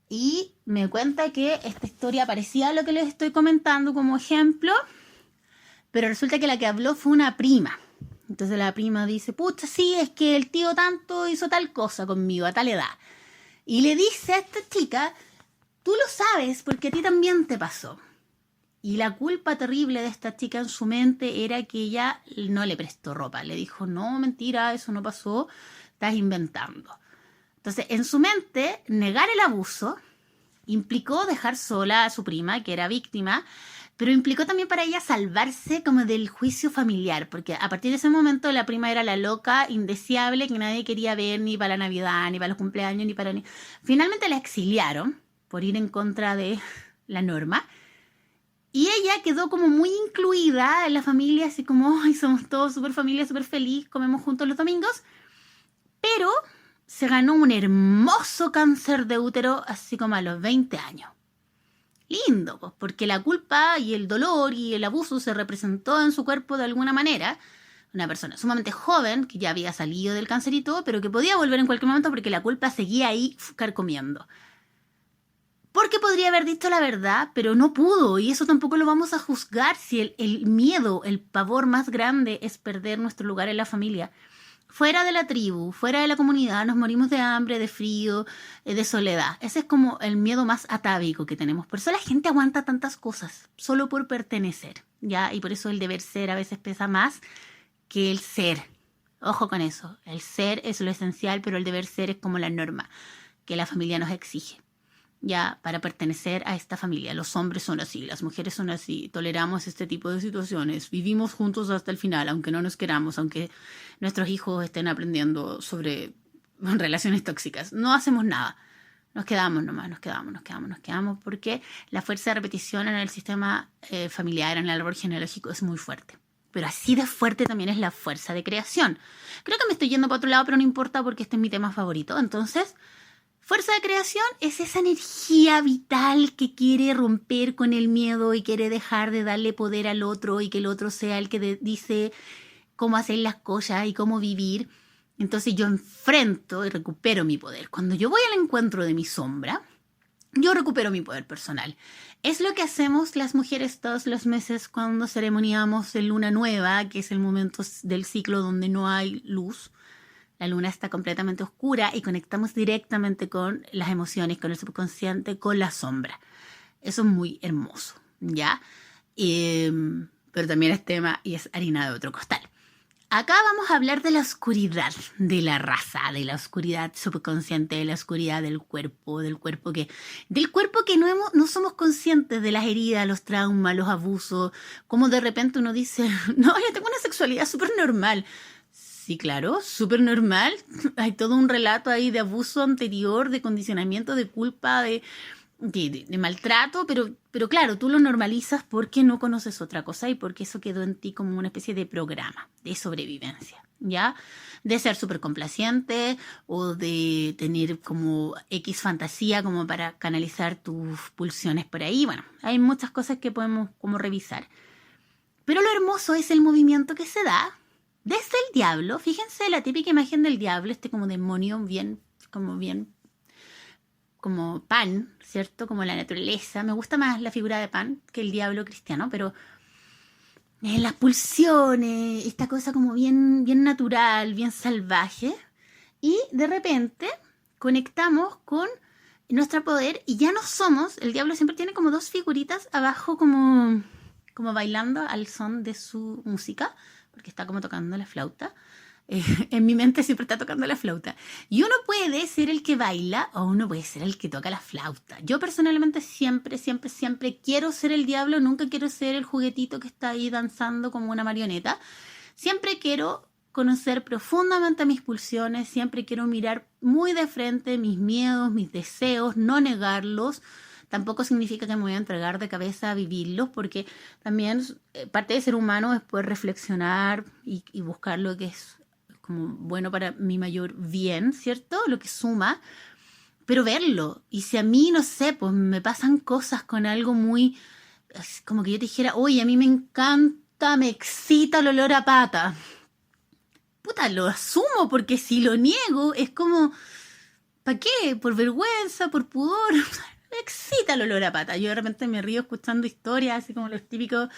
Y me cuenta que esta historia parecía lo que les estoy comentando como ejemplo, pero resulta que la que habló fue una prima. Entonces la prima dice, pucha, sí, es que el tío tanto hizo tal cosa conmigo a tal edad. Y le dice a esta chica, tú lo sabes porque a ti también te pasó. Y la culpa terrible de esta chica en su mente era que ella no le prestó ropa. Le dijo, no, mentira, eso no pasó, estás inventando. Entonces, en su mente, negar el abuso implicó dejar sola a su prima, que era víctima, pero implicó también para ella salvarse como del juicio familiar, porque a partir de ese momento la prima era la loca, indeseable, que nadie quería ver ni para la Navidad, ni para los cumpleaños, ni para... Finalmente la exiliaron por ir en contra de la norma. Y ella quedó como muy incluida en la familia, así como, ay, somos todos súper familia, súper feliz, comemos juntos los domingos. Pero se ganó un hermoso cáncer de útero, así como a los 20 años. Lindo, pues, porque la culpa y el dolor y el abuso se representó en su cuerpo de alguna manera. Una persona sumamente joven, que ya había salido del cáncer y todo, pero que podía volver en cualquier momento porque la culpa seguía ahí carcomiendo. Porque podría haber dicho la verdad, pero no pudo, y eso tampoco lo vamos a juzgar si el miedo, el pavor más grande es perder nuestro lugar en la familia. Fuera de la tribu, fuera de la comunidad, nos morimos de hambre, de frío, de soledad. Ese es como el miedo más atávico que tenemos. Por eso la gente aguanta tantas cosas, solo por pertenecer, ¿ya? Y por eso el deber ser a veces pesa más que el ser. Ojo con eso, el ser es lo esencial, pero el deber ser es como la norma que la familia nos exige. Ya, para pertenecer a esta familia. Los hombres son así, las mujeres son así, toleramos este tipo de situaciones, vivimos juntos hasta el final, aunque no nos queramos, aunque nuestros hijos estén aprendiendo sobre relaciones tóxicas. No hacemos nada, nos quedamos nomás, nos quedamos, porque la fuerza de repetición en el sistema familiar, en el árbol genealógico, es muy fuerte. Pero así de fuerte también es la fuerza de creación. Creo que me estoy yendo para otro lado, pero no importa porque este es mi tema favorito. Entonces... fuerza de creación es esa energía vital que quiere romper con el miedo y quiere dejar de darle poder al otro y que el otro sea el que dice cómo hacer las cosas y cómo vivir. Entonces yo enfrento y recupero mi poder. Cuando yo voy al encuentro de mi sombra, yo recupero mi poder personal. Es lo que hacemos las mujeres todos los meses cuando ceremoniamos en luna nueva, que es el momento del ciclo donde no hay luz. La luna está completamente oscura y conectamos directamente con las emociones, con el subconsciente, con la sombra. Eso es muy hermoso, ¿ya? Pero también es tema y es harina de otro costal. Acá vamos a hablar de la oscuridad de la raza, de la oscuridad subconsciente, de la oscuridad del cuerpo que no somos conscientes de las heridas, los traumas, los abusos. Como de repente uno dice, no, yo tengo una sexualidad súper normal. Sí, claro, súper normal. Hay todo un relato ahí de abuso anterior, de condicionamiento, de culpa, de maltrato, pero claro, tú lo normalizas porque no conoces otra cosa y porque eso quedó en ti como una especie de programa de sobrevivencia, ¿ya? De ser súper complaciente o de tener como X fantasía como para canalizar tus pulsiones por ahí. Bueno, hay muchas cosas que podemos como revisar. Pero lo hermoso es el movimiento que se da desde el diablo. Fíjense la típica imagen del diablo, como demonio bien como Pan, ¿cierto? Como la naturaleza. Me gusta más la figura de Pan que el diablo cristiano, pero las pulsiones, esta cosa como bien natural, bien salvaje. Y de repente conectamos con nuestro poder y ya no somos, el diablo siempre tiene como dos figuritas abajo como bailando al son de su música, porque está como tocando la flauta. En mi mente siempre está tocando la flauta. Y uno puede ser el que baila o uno puede ser el que toca la flauta. Yo personalmente siempre quiero ser el diablo, nunca quiero ser el juguetito que está ahí danzando como una marioneta. Siempre quiero conocer profundamente mis pulsiones, siempre quiero mirar muy de frente mis miedos, mis deseos, no negarlos. Tampoco significa que me voy a entregar de cabeza a vivirlos, porque también parte de ser humano es poder reflexionar y buscar lo que es como bueno para mi mayor bien, ¿cierto? Lo que suma, pero verlo. Y si a mí, no sé, pues me pasan cosas con algo muy, como que yo te dijera, oye, a mí me encanta, me excita el olor a pata. Puta, lo asumo, porque si lo niego es como, ¿para qué? ¿Por vergüenza? ¿Por pudor? Me excita el olor a pata. Yo de repente me río escuchando historias, así como los típicos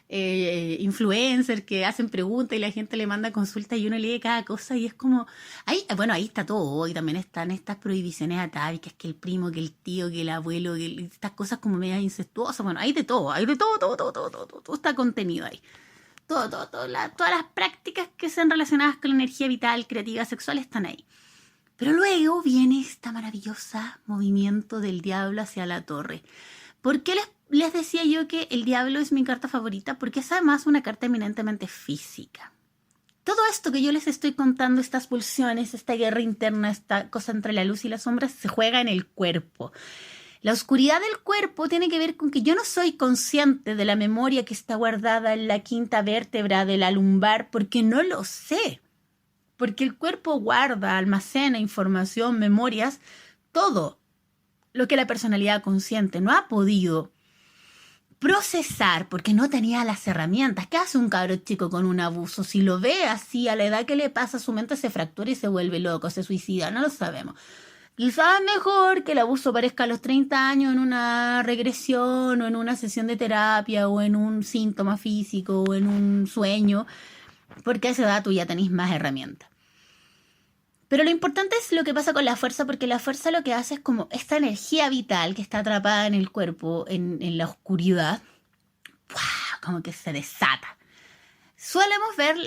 influencers que hacen preguntas y la gente le manda consultas y uno lee cada cosa y es como... Bueno, ahí está todo. Y también están estas prohibiciones atávicas, que el primo, que el tío, que el abuelo, estas cosas como medias incestuosas. Bueno, hay de todo, todo está contenido ahí. Todas las prácticas que sean relacionadas con la energía vital, creativa, sexual están ahí. Pero luego viene este maravilloso movimiento del diablo hacia la torre. ¿Por qué les decía yo que el diablo es mi carta favorita? Porque es además una carta eminentemente física. Todo esto que yo les estoy contando, estas pulsiones, esta guerra interna, esta cosa entre la luz y las sombras, se juega en el cuerpo. La oscuridad del cuerpo tiene que ver con que yo no soy consciente de la memoria que está guardada en la quinta vértebra de la lumbar porque no lo sé. Porque el cuerpo guarda, almacena información, memorias, todo lo que la personalidad consciente no ha podido procesar porque no tenía las herramientas. ¿Qué hace un cabro chico con un abuso? Si lo ve así, a la edad que le pasa, su mente se fractura y se vuelve loco, se suicida, no lo sabemos. Quizás mejor que el abuso aparezca a los 30 años en una regresión o en una sesión de terapia o en un síntoma físico o en un sueño, porque a esa edad tú ya tenés más herramientas. Pero lo importante es lo que pasa con la fuerza, porque la fuerza lo que hace es como esta energía vital que está atrapada en el cuerpo, en la oscuridad, como que se desata. Solemos ver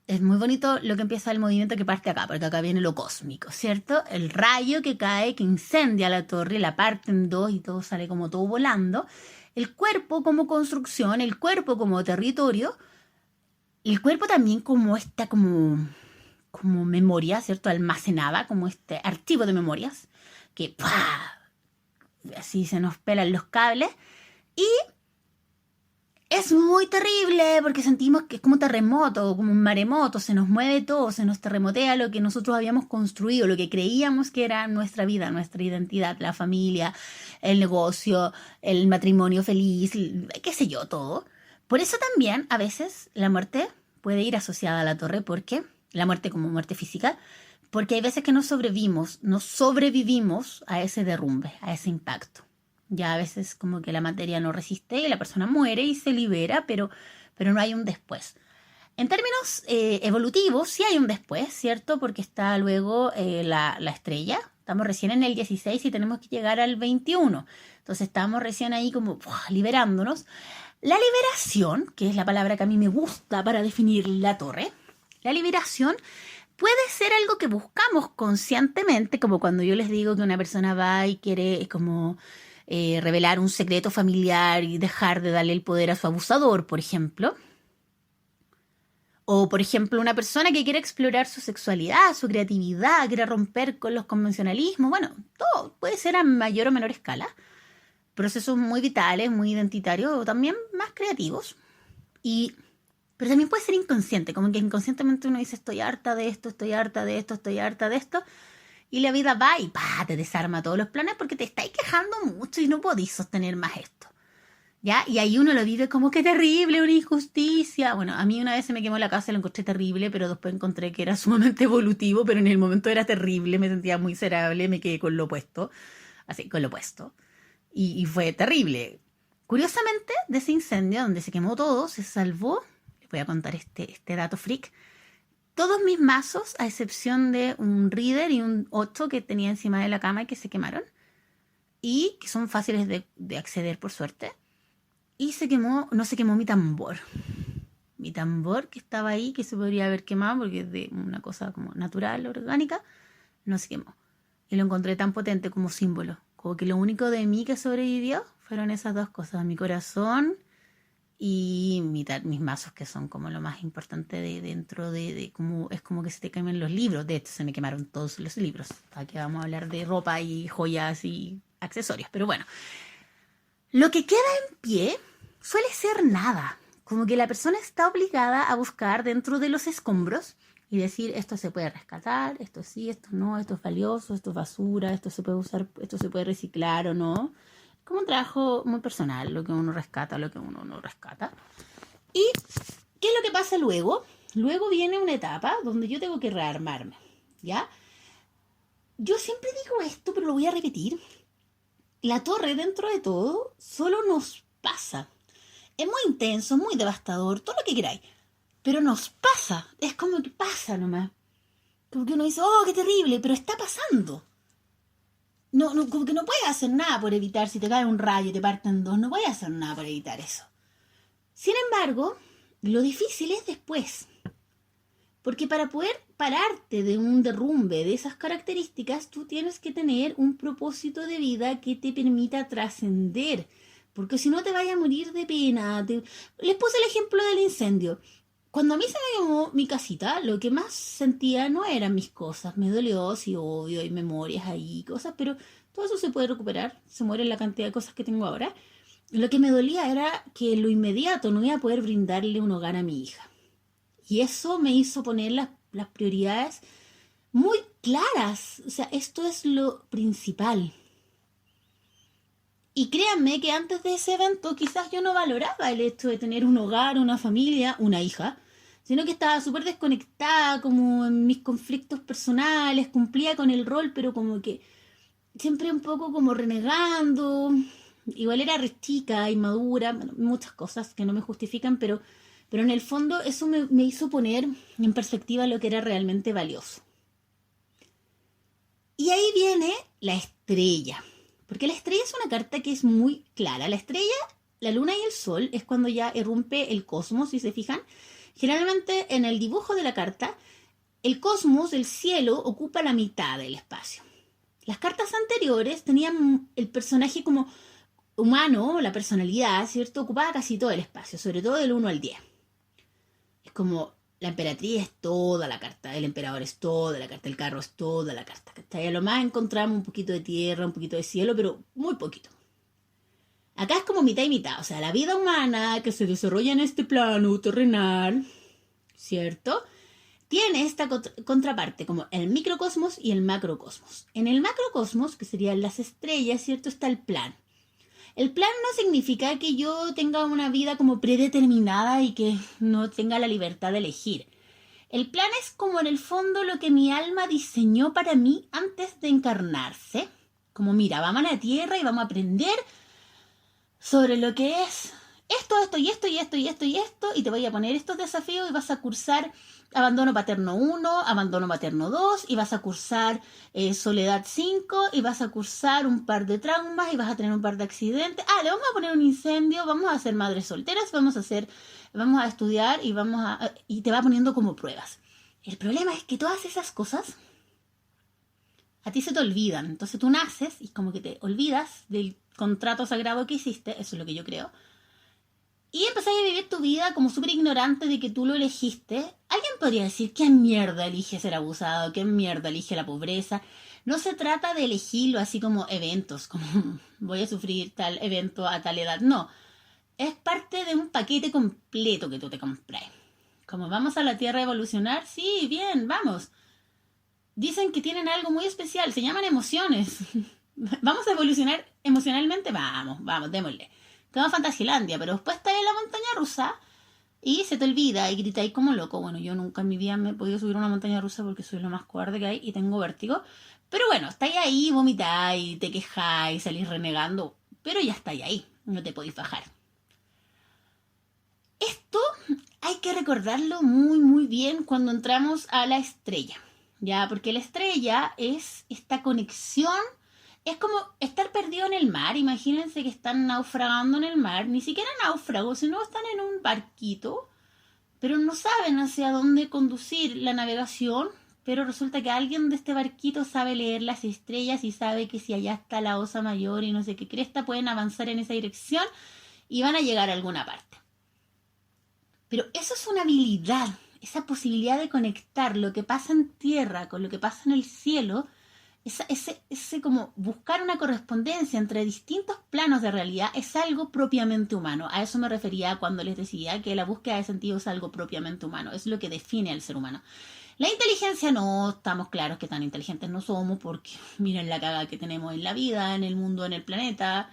es muy bonito lo que empieza el movimiento que parte acá, porque acá viene lo cósmico, ¿cierto? El rayo que cae, que incendia la torre, la parte en dos y todo sale como todo volando. El cuerpo como construcción, el cuerpo como territorio, el cuerpo también como como memoria, ¿cierto? Almacenada, como este archivo de memorias, que así se nos pelan los cables. Y es muy terrible porque sentimos que es como un terremoto, como un maremoto, se nos mueve todo, se nos terremotea lo que nosotros habíamos construido, lo que creíamos que era nuestra vida, nuestra identidad, la familia, el negocio, el matrimonio feliz, qué sé yo, todo. Por eso también a veces la muerte puede ir asociada a la torre, porque la muerte como muerte física, porque hay veces que no sobrevivimos a ese derrumbe, a ese impacto. Ya a veces como que la materia no resiste y la persona muere y se libera, pero no hay un después. En términos evolutivos sí hay un después, ¿cierto? Porque está luego la estrella. Estamos recién en el 16 y tenemos que llegar al 21. Entonces estamos recién ahí como liberándonos. La liberación, que es la palabra que a mí me gusta para definir la torre, la liberación puede ser algo que buscamos conscientemente, como cuando yo les digo que una persona va y quiere como revelar un secreto familiar y dejar de darle el poder a su abusador, por ejemplo. O, por ejemplo, una persona que quiere explorar su sexualidad, su creatividad, quiere romper con los convencionalismos. Bueno, todo puede ser a mayor o menor escala. Procesos muy vitales, muy identitarios, o también más creativos. Pero también puede ser inconsciente, como que inconscientemente uno dice, estoy harta de esto, estoy harta de esto, estoy harta de esto. Y la vida va y te desarma todos los planes porque te estáis quejando mucho y no podéis sostener más esto. ¿Ya? Y ahí uno lo vive como que terrible, una injusticia. Bueno, a mí una vez se me quemó la casa y lo encontré terrible, pero después encontré que era sumamente evolutivo, pero en el momento era terrible, me sentía muy miserable, me quedé con lo opuesto, así, con lo opuesto. Y fue terrible. Curiosamente, de ese incendio donde se quemó todo, se salvó, les voy a contar este dato freak, todos mis mazos, a excepción de un Reader y un 8 que tenía encima de la cama y que se quemaron, y que son fáciles de acceder por suerte. Y no se quemó mi tambor. Mi tambor que estaba ahí, que se podría haber quemado porque es de una cosa como natural, orgánica, no se quemó. Y lo encontré tan potente como símbolo. Como que lo único de mí que sobrevivió fueron esas dos cosas, mi corazón y mis mazos que son como lo más importante dentro de como es como que se te queman los libros. De hecho, se me quemaron todos los libros. Aquí vamos a hablar de ropa y joyas y accesorios. Pero bueno, lo que queda en pie suele ser nada. Como que la persona está obligada a buscar dentro de los escombros y decir, esto se puede rescatar, esto sí, esto no, esto es valioso, esto es basura, esto se puede usar, esto se puede reciclar o no. Como un trabajo muy personal, lo que uno rescata, lo que uno no rescata. ¿Y qué es lo que pasa luego? Luego viene una etapa donde yo tengo que rearmarme, ¿ya? Yo siempre digo esto, pero lo voy a repetir. La torre, dentro de todo, solo nos pasa. Es muy intenso, muy devastador, todo lo que queráis. Pero nos pasa. Es como que pasa nomás. Como que uno dice, oh, qué terrible, pero está pasando. No, como que no puedes hacer nada por evitar, si te cae un rayo y te parten en dos, no puedes hacer nada por evitar eso. Sin embargo, lo difícil es después. Porque para poder pararte de un derrumbe de esas características, tú tienes que tener un propósito de vida que te permita trascender. Porque si no te vayas a morir de pena. Les puse el ejemplo del incendio. Cuando a mí se me quemó mi casita, lo que más sentía no eran mis cosas. Me dolió, sí, obvio, hay memorias ahí, cosas, pero todo eso se puede recuperar. Se muere la cantidad de cosas que tengo ahora. Lo que me dolía era que en lo inmediato no iba a poder brindarle un hogar a mi hija. Y eso me hizo poner las prioridades muy claras. O sea, esto es lo principal. Y créanme que antes de ese evento quizás yo no valoraba el hecho de tener un hogar, una familia, una hija, sino que estaba súper desconectada como en mis conflictos personales, cumplía con el rol, pero como que siempre un poco como renegando. Igual era re chica, inmadura, bueno, muchas cosas que no me justifican, pero en el fondo eso me hizo poner en perspectiva lo que era realmente valioso. Y ahí viene la estrella. Porque la estrella es una carta que es muy clara. La estrella, la luna y el sol es cuando ya irrumpe el cosmos, si se fijan. Generalmente en el dibujo de la carta, el cosmos, el cielo, ocupa la mitad del espacio. Las cartas anteriores tenían el personaje como humano, la personalidad, ¿cierto? Ocupaba casi todo el espacio, sobre todo del 1 al 10. Es como la emperatriz es toda la carta, el emperador es toda la carta, el carro es toda la carta. Y a lo más encontramos un poquito de tierra, un poquito de cielo, pero muy poquito. Acá es como mitad y mitad, o sea, la vida humana que se desarrolla en este plano terrenal, ¿cierto? Tiene esta contraparte, como el microcosmos y el macrocosmos. En el macrocosmos, que serían las estrellas, ¿cierto? Está el plan. El plan no significa que yo tenga una vida como predeterminada y que no tenga la libertad de elegir. El plan es como en el fondo lo que mi alma diseñó para mí antes de encarnarse. Como mira, vamos a la tierra y vamos a aprender sobre lo que es esto, esto y esto y esto y esto y esto, y te voy a poner estos desafíos y vas a cursar abandono paterno 1, abandono materno 2, y vas a cursar soledad 5, y vas a cursar un par de traumas, y vas a tener un par de accidentes. Le vamos a poner un incendio, vamos a ser madres solteras, vamos a estudiar y te va poniendo como pruebas. El problema es que todas esas cosas a ti se te olvidan. Entonces tú naces y como que te olvidas del contrato sagrado que hiciste, eso es lo que yo creo, y empezás a vivir tu vida como súper ignorante de que tú lo elegiste. Alguien podría decir, ¿qué mierda elige ser abusado? ¿Qué mierda elige la pobreza? No se trata de elegirlo así como eventos, como voy a sufrir tal evento a tal edad. No, es parte de un paquete completo que tú te compras. Como vamos a la Tierra a evolucionar, sí, bien, vamos. Dicen que tienen algo muy especial, se llaman emociones. ¿Vamos a evolucionar emocionalmente? Vamos, démosle. Como Fantasilandia, pero después estás en la montaña rusa y se te olvida y gritáis como loco. Bueno, yo nunca en mi vida me he podido subir a una montaña rusa porque soy lo más cobarde que hay y tengo vértigo. Pero bueno, estáis ahí, vomitáis, te quejáis, salís renegando, pero ya estáis ahí, no te podéis bajar. Esto hay que recordarlo muy, muy bien cuando entramos a la estrella, ¿ya? Porque la estrella es esta conexión. Es como estar perdido en el mar. Imagínense que están naufragando en el mar. Ni siquiera náufragos, sino están en un barquito, pero no saben hacia dónde conducir la navegación. Pero resulta que alguien de este barquito sabe leer las estrellas y sabe que si allá está la osa mayor y no sé qué cresta, pueden avanzar en esa dirección y van a llegar a alguna parte. Pero eso es una habilidad, esa posibilidad de conectar lo que pasa en tierra con lo que pasa en el cielo, ese como buscar una correspondencia entre distintos planos de realidad es algo propiamente humano. A eso me refería cuando les decía que la búsqueda de sentido es algo propiamente humano, es lo que define al ser humano. La inteligencia no, estamos claros que tan inteligentes no somos porque miren la caga que tenemos en la vida, en el mundo, en el planeta,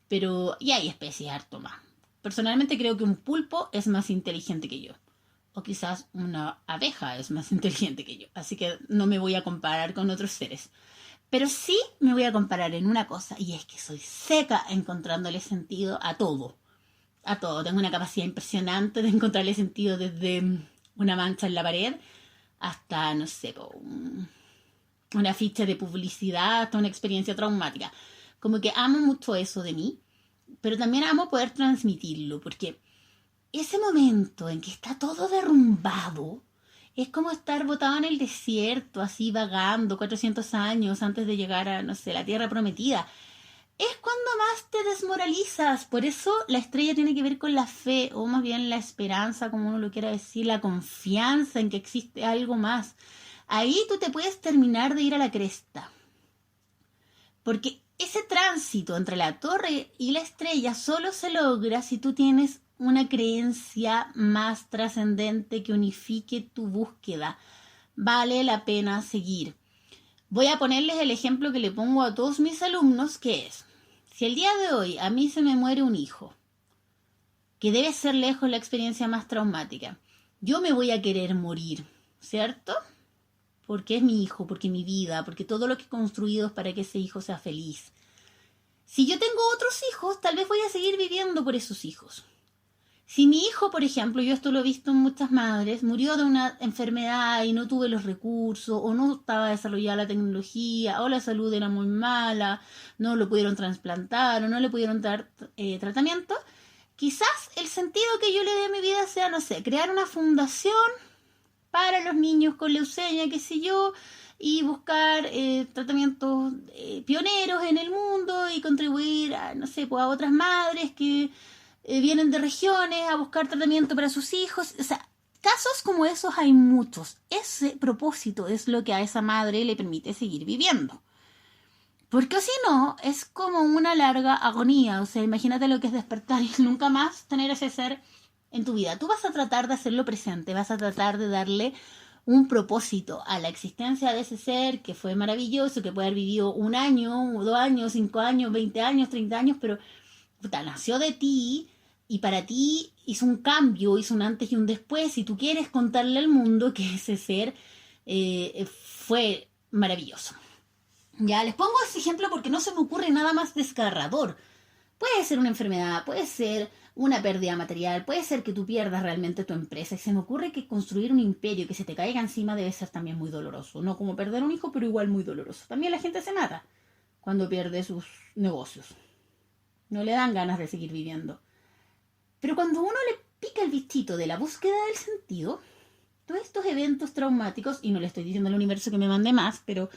pero y hay especies harto más. Personalmente creo que un pulpo es más inteligente que yo. O quizás una abeja es más inteligente que yo. Así que no me voy a comparar con otros seres. Pero sí me voy a comparar en una cosa, y es que soy seca encontrándole sentido a todo. A todo. Tengo una capacidad impresionante de encontrarle sentido desde una mancha en la pared hasta, no sé, una ficha de publicidad, hasta una experiencia traumática. Como que amo mucho eso de mí, pero también amo poder transmitirlo, porque ese momento en que está todo derrumbado es como estar botado en el desierto, así vagando 400 años antes de llegar a, no sé, la tierra prometida. Es cuando más te desmoralizas. Por eso la estrella tiene que ver con la fe, o más bien la esperanza, como uno lo quiera decir, la confianza en que existe algo más. Ahí tú te puedes terminar de ir a la cresta. Porque ese tránsito entre la torre y la estrella solo se logra si tú tienes una creencia más trascendente que unifique tu búsqueda. Vale la pena seguir. Voy a ponerles el ejemplo que le pongo a todos mis alumnos, que es, si el día de hoy a mí se me muere un hijo, que debe ser lejos la experiencia más traumática, yo me voy a querer morir, ¿cierto? Porque es mi hijo, porque mi vida, porque todo lo que he construido es para que ese hijo sea feliz. Si yo tengo otros hijos, tal vez voy a seguir viviendo por esos hijos. Si mi hijo, por ejemplo, yo esto lo he visto en muchas madres, murió de una enfermedad y no tuve los recursos, o no estaba desarrollada la tecnología, o la salud era muy mala, no lo pudieron trasplantar, o no le pudieron dar tratamiento, quizás el sentido que yo le dé a mi vida sea, no sé, crear una fundación para los niños con leucemia, qué sé yo, y buscar tratamientos pioneros en el mundo y contribuir a, no sé, pues a otras madres que vienen de regiones a buscar tratamiento para sus hijos. O sea, casos como esos hay muchos. Ese propósito es lo que a esa madre le permite seguir viviendo. Porque si no, es como una larga agonía. O sea, imagínate lo que es despertar y nunca más tener ese ser en tu vida. Tú vas a tratar de hacerlo presente, vas a tratar de darle un propósito a la existencia de ese ser que fue maravilloso, que puede haber vivido 1 año, 2 años, 5 años, 20 años, 30 años, pero puta, nació de ti y para ti hizo un cambio, hizo un antes y un después, y tú quieres contarle al mundo que ese ser fue maravilloso. Ya, les pongo ese ejemplo porque no se me ocurre nada más desgarrador. Puede ser una enfermedad, puede ser una pérdida material, puede ser que tú pierdas realmente tu empresa. Y se me ocurre que construir un imperio que se te caiga encima debe ser también muy doloroso. No como perder un hijo, pero igual muy doloroso. También la gente se mata cuando pierde sus negocios. No le dan ganas de seguir viviendo. Pero cuando uno le pica el bichito de la búsqueda del sentido, todos estos eventos traumáticos, y no le estoy diciendo al universo que me mande más, pero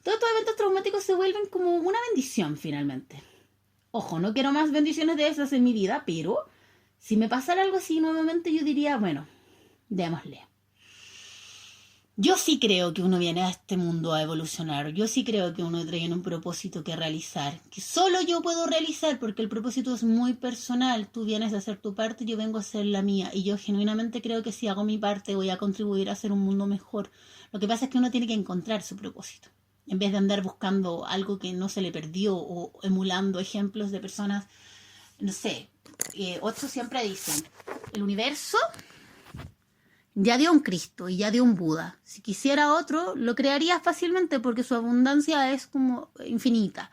todos estos eventos traumáticos se vuelven como una bendición finalmente. Ojo, no quiero más bendiciones de esas en mi vida, pero si me pasara algo así nuevamente yo diría, bueno, démosle. Yo sí creo que uno viene a este mundo a evolucionar. Yo sí creo que uno trae un propósito que realizar, que solo yo puedo realizar porque el propósito es muy personal. Tú vienes a hacer tu parte, yo vengo a hacer la mía. Y yo genuinamente creo que si hago mi parte voy a contribuir a hacer un mundo mejor. Lo que pasa es que uno tiene que encontrar su propósito. En vez de andar buscando algo que no se le perdió o emulando ejemplos de personas, no sé. Otros siempre dicen, el universo ya dio un Cristo y ya dio un Buda. Si quisiera otro, lo crearía fácilmente porque su abundancia es como infinita.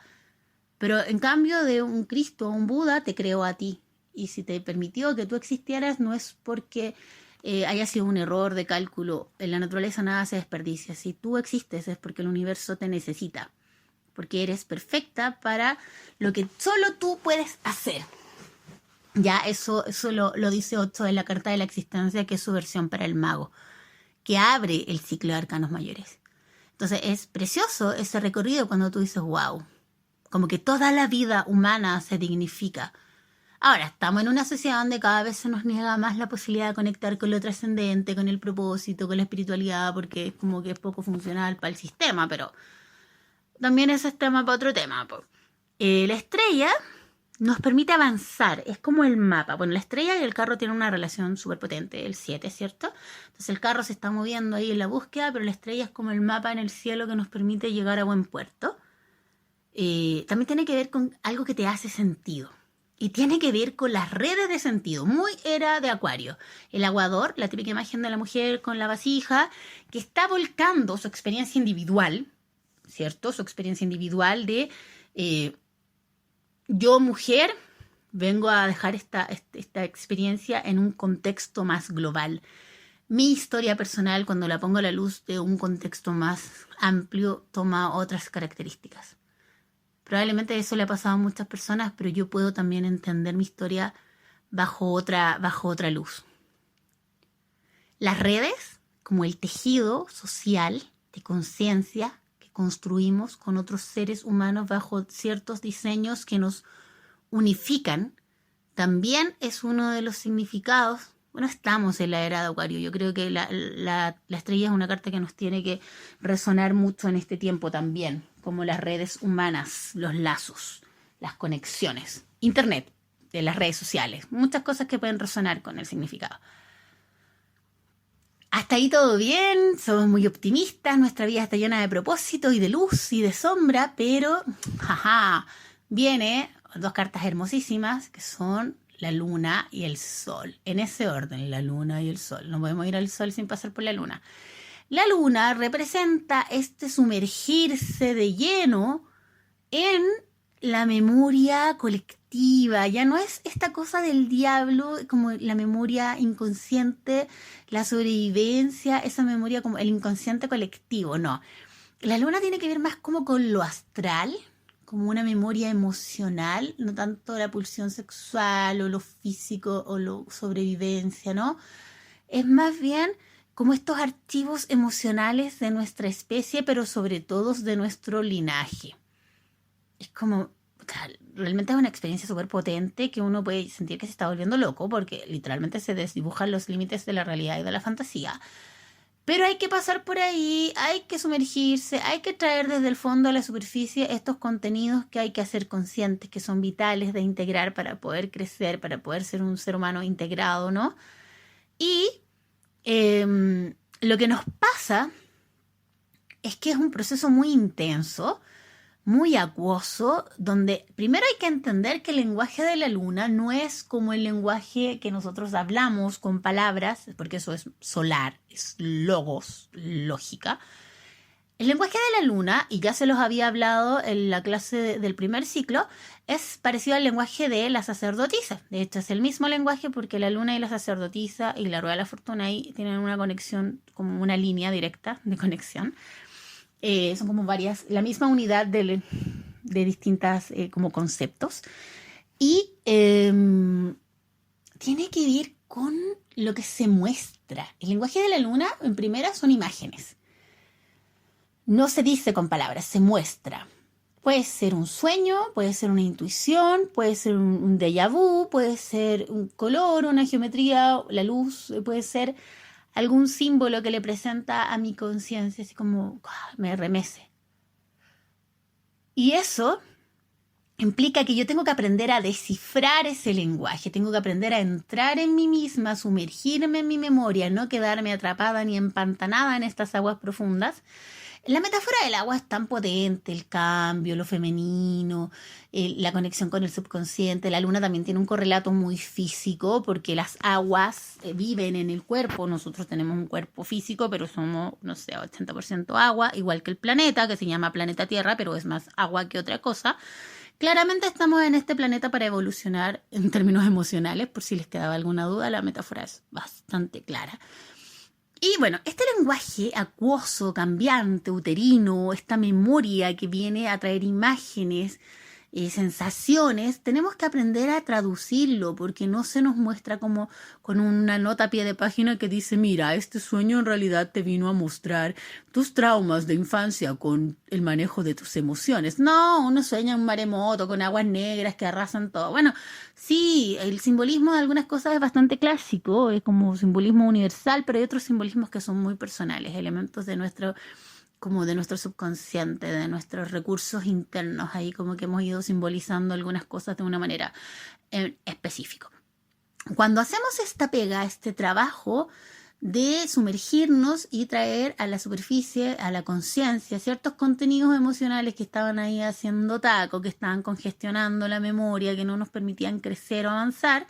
Pero en cambio de un Cristo o un Buda, te creó a ti. Y si te permitió que tú existieras, no es porque haya sido un error de cálculo. En la naturaleza nada se desperdicia. Si tú existes es porque el universo te necesita. Porque eres perfecta para lo que solo tú puedes hacer. Ya eso lo dice Otto en la Carta de la Existencia, que es su versión para el mago, que abre el ciclo de arcanos mayores. Entonces es precioso ese recorrido cuando tú dices, wow, como que toda la vida humana se dignifica Ahora, estamos en una sociedad donde cada vez se nos niega más la posibilidad de conectar con lo trascendente, con el propósito, con la espiritualidad, porque es como que es poco funcional para el sistema, pero también ese es tema para otro tema. Po. La estrella nos permite avanzar, es como el mapa. Bueno, la estrella y el carro tienen una relación súper potente, el 7, ¿cierto? Entonces el carro se está moviendo ahí en la búsqueda, pero la estrella es como el mapa en el cielo que nos permite llegar a buen puerto. También tiene que ver con algo que te hace sentido. Y tiene que ver con las redes de sentido, muy era de Acuario. El aguador, la típica imagen de la mujer con la vasija, que está volcando su experiencia individual, ¿cierto? Su experiencia individual de yo, mujer, vengo a dejar esta experiencia en un contexto más global. Mi historia personal, cuando la pongo a la luz de un contexto más amplio, toma otras características. Probablemente eso le ha pasado a muchas personas, pero yo puedo también entender mi historia bajo otra luz. Las redes, como el tejido social de conciencia que construimos con otros seres humanos bajo ciertos diseños que nos unifican, también es uno de los significados. Bueno, estamos en la era de Acuario. Yo creo que la estrella es una carta que nos tiene que resonar mucho en este tiempo también, como las redes humanas, los lazos, las conexiones, internet, de las redes sociales, muchas cosas que pueden resonar con el significado. Hasta ahí todo bien, somos muy optimistas, nuestra vida está llena de propósito y de luz y de sombra, pero viene dos cartas hermosísimas que son la luna y el sol. En ese orden, la luna y el sol. No podemos ir al sol sin pasar por la luna. La luna representa este sumergirse de lleno en la memoria colectiva. Ya no es esta cosa del diablo como la memoria inconsciente, la sobrevivencia, esa memoria como el inconsciente colectivo. No. La luna tiene que ver más como con lo astral, como una memoria emocional, no tanto la pulsión sexual o lo físico o la sobrevivencia, ¿no? Es más bien como estos archivos emocionales de nuestra especie, pero sobre todo de nuestro linaje. Es como, realmente es una experiencia súper potente que uno puede sentir que se está volviendo loco porque literalmente se desdibujan los límites de la realidad y de la fantasía. Pero hay que pasar por ahí, hay que sumergirse, hay que traer desde el fondo a la superficie estos contenidos que hay que hacer conscientes, que son vitales de integrar para poder crecer, para poder ser un ser humano integrado, ¿no? Y lo que nos pasa es que es un proceso muy intenso, muy acuoso, donde primero hay que entender que el lenguaje de la luna no es como el lenguaje que nosotros hablamos con palabras, porque eso es solar, es logos, lógica. El lenguaje de la luna, y ya se los había hablado en la clase del primer ciclo, es parecido al lenguaje de la sacerdotisa. De hecho, es el mismo lenguaje porque la luna y la sacerdotisa y la rueda de la fortuna ahí tienen una conexión, como una línea directa de conexión. Son como varias, la misma unidad de distintas como conceptos. Y tiene que ver con lo que se muestra. El lenguaje de la luna, en primera, son imágenes. No se dice con palabras, se muestra. Puede ser un sueño, puede ser una intuición, puede ser un déjà vu, puede ser un color, una geometría, la luz, puede ser algún símbolo que le presenta a mi conciencia, así como me remece. Y eso implica que yo tengo que aprender a descifrar ese lenguaje, tengo que aprender a entrar en mí misma, sumergirme en mi memoria, no quedarme atrapada ni empantanada en estas aguas profundas. La metáfora del agua es tan potente, el cambio, lo femenino, la conexión con el subconsciente. La luna también tiene un correlato muy físico porque las aguas viven en el cuerpo. Nosotros tenemos un cuerpo físico, pero somos, 80% agua, igual que el planeta, que se llama planeta Tierra, pero es más agua que otra cosa. Claramente estamos en este planeta para evolucionar en términos emocionales. Por si les quedaba alguna duda, la metáfora es bastante clara. Y bueno, este lenguaje acuoso, cambiante, uterino, esta memoria que viene a traer imágenes, sensaciones, tenemos que aprender a traducirlo porque no se nos muestra como con una nota a pie de página que dice, mira, este sueño en realidad te vino a mostrar tus traumas de infancia con el manejo de tus emociones. No, uno sueña un maremoto con aguas negras que arrasan todo. Bueno, sí, el simbolismo de algunas cosas es bastante clásico, es como simbolismo universal, pero hay otros simbolismos que son muy personales, elementos de nuestro como de nuestro subconsciente, de nuestros recursos internos, ahí como que hemos ido simbolizando algunas cosas de una manera específica. Cuando hacemos esta pega, este trabajo de sumergirnos y traer a la superficie, a la conciencia, ciertos contenidos emocionales que estaban ahí haciendo taco, que estaban congestionando la memoria, que no nos permitían crecer o avanzar,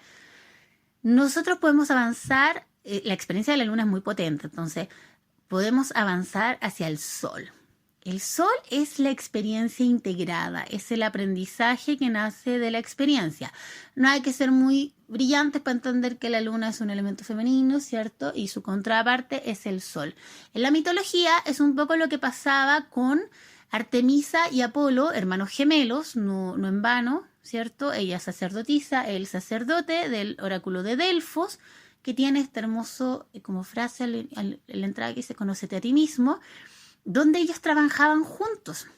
nosotros podemos avanzar. La experiencia de la luna es muy potente, entonces podemos avanzar hacia el sol. El sol es la experiencia integrada, es el aprendizaje que nace de la experiencia. No hay que ser muy brillantes para entender que la luna es un elemento femenino, ¿cierto? Y su contraparte es el sol. En la mitología es un poco lo que pasaba con Artemisa y Apolo, hermanos gemelos, no en vano, ¿cierto? Ella sacerdotisa, él sacerdote del oráculo de Delfos, que tiene este hermoso, como frase en la entrada que dice, conócete a ti mismo, donde ellos trabajaban juntos.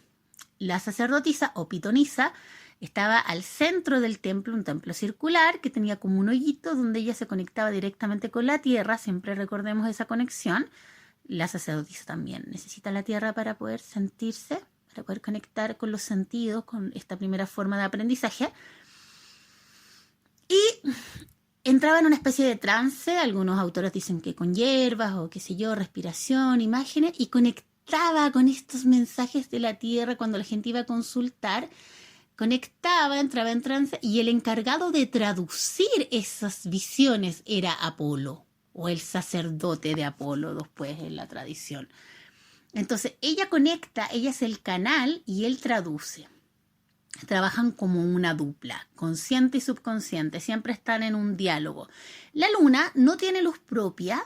La sacerdotisa o pitonisa estaba al centro del templo, un templo circular que tenía como un hoyito donde ella se conectaba directamente con la tierra, siempre recordemos esa conexión. La sacerdotisa también necesita la tierra para poder sentirse, para poder conectar con los sentidos, con esta primera forma de aprendizaje. Y entraba en una especie de trance, algunos autores dicen que con hierbas o qué sé yo, respiración, imágenes, y conectaba con estos mensajes de la tierra cuando la gente iba a consultar, conectaba, entraba en trance, y el encargado de traducir esas visiones era Apolo, o el sacerdote de Apolo después en la tradición. Entonces ella conecta, ella es el canal y él traduce. Trabajan como una dupla, consciente y subconsciente, siempre están en un diálogo. La luna no tiene luz propia,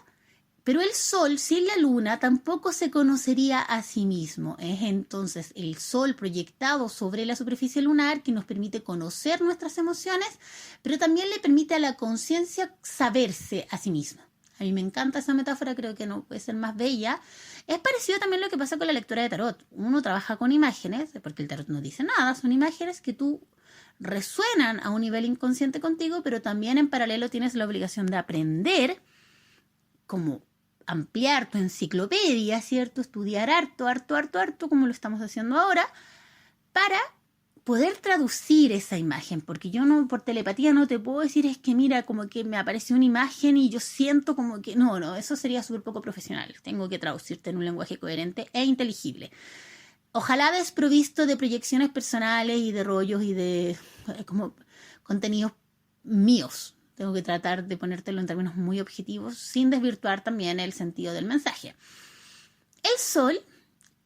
pero el sol sin la luna tampoco se conocería a sí mismo. Es entonces el sol proyectado sobre la superficie lunar que nos permite conocer nuestras emociones, pero también le permite a la conciencia saberse a sí misma. A mí me encanta esa metáfora, creo que no puede ser más bella. Es parecido también a lo que pasa con la lectura de tarot. Uno trabaja con imágenes, porque el tarot no dice nada, son imágenes que tú resuenan a un nivel inconsciente contigo, pero también en paralelo tienes la obligación de aprender, como ampliar tu enciclopedia, ¿cierto? Estudiar harto, como lo estamos haciendo ahora, para poder traducir esa imagen, porque yo no, por telepatía no te puedo decir, es que mira, como que me apareció una imagen y yo siento como que, no, eso sería súper poco profesional. Tengo que traducirte en un lenguaje coherente e inteligible. Ojalá desprovisto de proyecciones personales y de rollos y de como contenidos míos. Tengo que tratar de ponértelo en términos muy objetivos, sin desvirtuar también el sentido del mensaje. El sol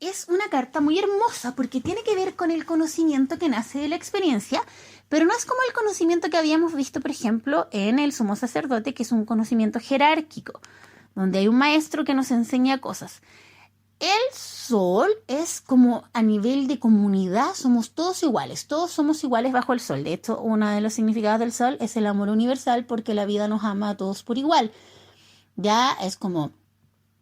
es una carta muy hermosa porque tiene que ver con el conocimiento que nace de la experiencia, pero no es como el conocimiento que habíamos visto, por ejemplo, en el sumo sacerdote, que es un conocimiento jerárquico, donde hay un maestro que nos enseña cosas. El sol es como a nivel de comunidad, somos todos iguales, todos somos iguales bajo el sol. De hecho, uno de los significados del sol es el amor universal, porque la vida nos ama a todos por igual. Ya es como,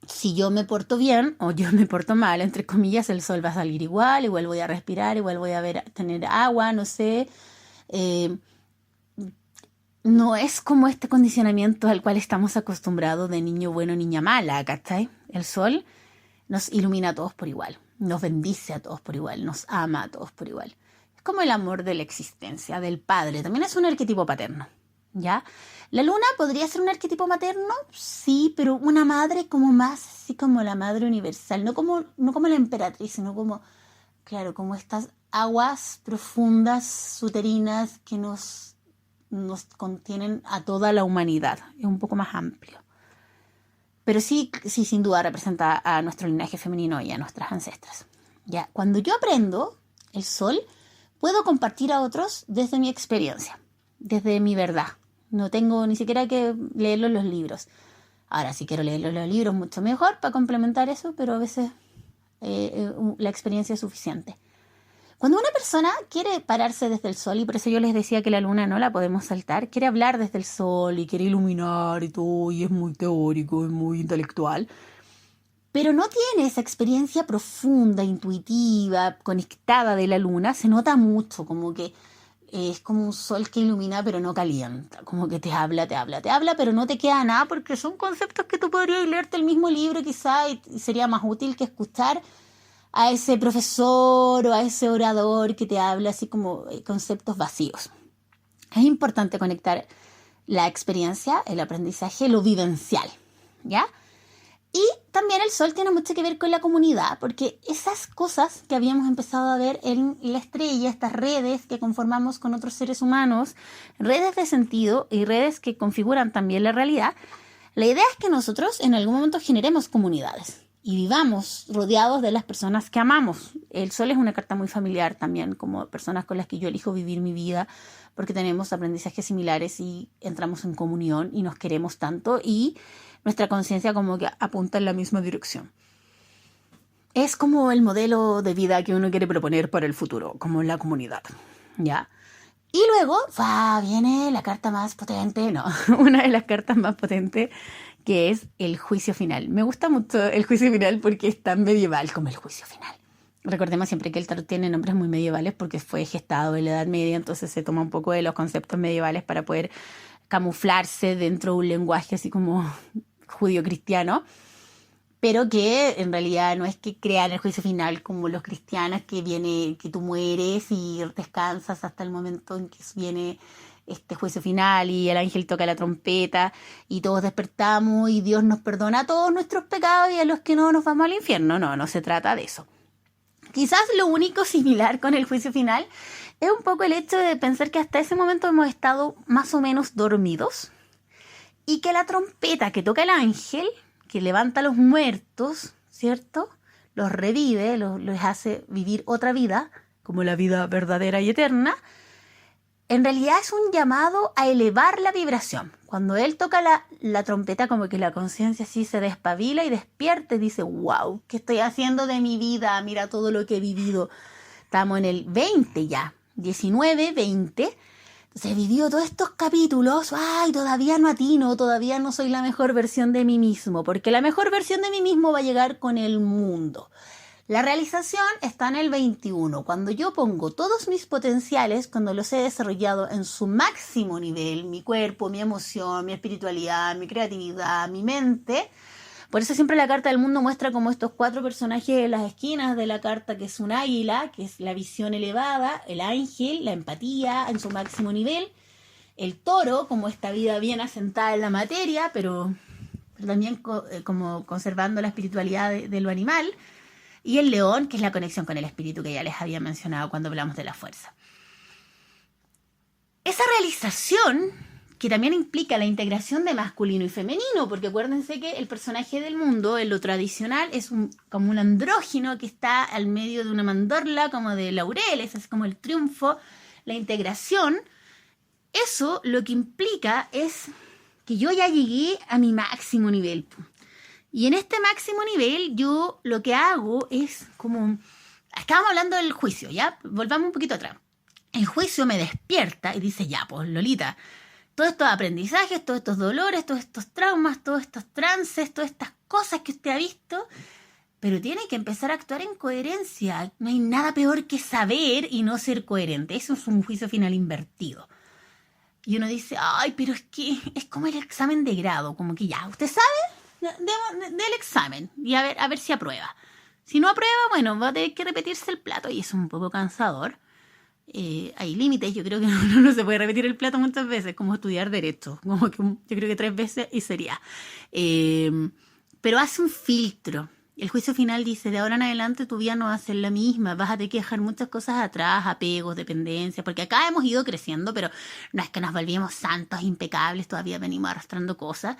si yo me porto bien o yo me porto mal, entre comillas, el sol va a salir igual voy a respirar, igual voy a tener agua, no sé. No es como este condicionamiento al cual estamos acostumbrados de niño bueno, niña mala, ¿cachai? El sol nos ilumina a todos por igual, nos bendice a todos por igual, nos ama a todos por igual. Es como el amor de la existencia, del padre, también es un arquetipo paterno, ¿ya? ¿La luna podría ser un arquetipo materno? Sí, pero una madre como más, así como la madre universal, no como la emperatriz, sino como, claro, como estas aguas profundas, suterinas, que nos contienen a toda la humanidad. Es un poco más amplio. Pero sí, sin duda representa a nuestro linaje femenino y a nuestras ancestras. Ya, cuando yo aprendo el sol, puedo compartir a otros desde mi experiencia, desde mi verdad. No tengo ni siquiera que leerlo en los libros. Ahora, si quiero leerlo en los libros, mucho mejor para complementar eso, pero a veces la experiencia es suficiente. Cuando una persona quiere pararse desde el sol, y por eso yo les decía que la luna no la podemos saltar, quiere hablar desde el sol y quiere iluminar y todo, y es muy teórico, es muy intelectual, pero no tiene esa experiencia profunda, intuitiva, conectada de la luna, se nota mucho, como que es como un sol que ilumina pero no calienta, como que te habla, pero no te queda nada porque son conceptos que tú podrías leerte el mismo libro quizá y sería más útil que escuchar a ese profesor o a ese orador que te habla así como conceptos vacíos. Es importante conectar la experiencia, el aprendizaje, lo vivencial, ¿ya? Y también el sol tiene mucho que ver con la comunidad, porque esas cosas que habíamos empezado a ver en la estrella, estas redes que conformamos con otros seres humanos, redes de sentido y redes que configuran también la realidad, la idea es que nosotros en algún momento generemos comunidades y vivamos rodeados de las personas que amamos. El sol es una carta muy familiar también, como personas con las que yo elijo vivir mi vida, porque tenemos aprendizajes similares y entramos en comunión y nos queremos tanto y nuestra conciencia como que apunta en la misma dirección. Es como el modelo de vida que uno quiere proponer para el futuro, como la comunidad, ¿ya? Y luego viene la carta más potente, no, una de las cartas más potentes, que es el juicio final. Me gusta mucho el juicio final porque es tan medieval como el juicio final. Recordemos siempre que el tarot tiene nombres muy medievales porque fue gestado en la Edad Media, entonces se toma un poco de los conceptos medievales para poder camuflarse dentro de un lenguaje así como judío-cristiano, pero que en realidad no es que crean el juicio final como los cristianos, que viene, que tú mueres y descansas hasta el momento en que viene este juicio final y el ángel toca la trompeta y todos despertamos y Dios nos perdona todos nuestros pecados y a los que no nos vamos al infierno. No se trata de eso. Quizás lo único similar con el juicio final es un poco el hecho de pensar que hasta ese momento hemos estado más o menos dormidos y que la trompeta que toca el ángel, que levanta a los muertos, ¿cierto? Los revive, los hace vivir otra vida, como la vida verdadera y eterna. En realidad es un llamado a elevar la vibración. Cuando él toca la trompeta, como que la conciencia así se despabila y despierta y dice, wow, ¿qué estoy haciendo de mi vida? Mira todo lo que he vivido. Estamos en el 20 ya, 19, 20. Entonces he vivido todos estos capítulos, todavía no atino, todavía no soy la mejor versión de mí mismo, porque la mejor versión de mí mismo va a llegar con el mundo. La realización está en el 21, cuando yo pongo todos mis potenciales, cuando los he desarrollado en su máximo nivel, mi cuerpo, mi emoción, mi espiritualidad, mi creatividad, mi mente. Por eso siempre la carta del mundo muestra como estos 4 personajes en las esquinas de la carta, que es un águila, que es la visión elevada, el ángel, la empatía en su máximo nivel, el toro, como esta vida bien asentada en la materia, pero también como conservando la espiritualidad de lo animal, y el león, que es la conexión con el espíritu que ya les había mencionado cuando hablamos de la fuerza. Esa realización, que también implica la integración de masculino y femenino, porque acuérdense que el personaje del mundo, en lo tradicional, es como un andrógino que está al medio de una mandorla, como de laureles, es como el triunfo, la integración. Eso lo que implica es que yo ya llegué a mi máximo nivel. Y en este máximo nivel yo lo que hago es como... Estábamos hablando del juicio, ¿ya? Volvamos un poquito atrás. El juicio me despierta y dice, ya, pues Lolita, todos estos aprendizajes, todos estos dolores, todos estos traumas, todos estos trances, todas estas cosas que usted ha visto, pero tiene que empezar a actuar en coherencia. No hay nada peor que saber y no ser coherente. Eso es un juicio final invertido. Y uno dice, pero es que es como el examen de grado, como que ya, usted sabe del examen y a ver si aprueba. Si no aprueba, bueno, va a tener que repetirse el plato y es un poco cansador. Hay límites, yo creo que no se puede repetir el plato muchas veces, como estudiar derecho, como que yo creo que 3 veces y sería. Pero hace un filtro. El juicio final dice, de ahora en adelante tu vida no va a ser la misma, vas a tener que dejar muchas cosas atrás, apegos, dependencias, porque acá hemos ido creciendo, pero no es que nos volvimos santos, impecables, todavía venimos arrastrando cosas.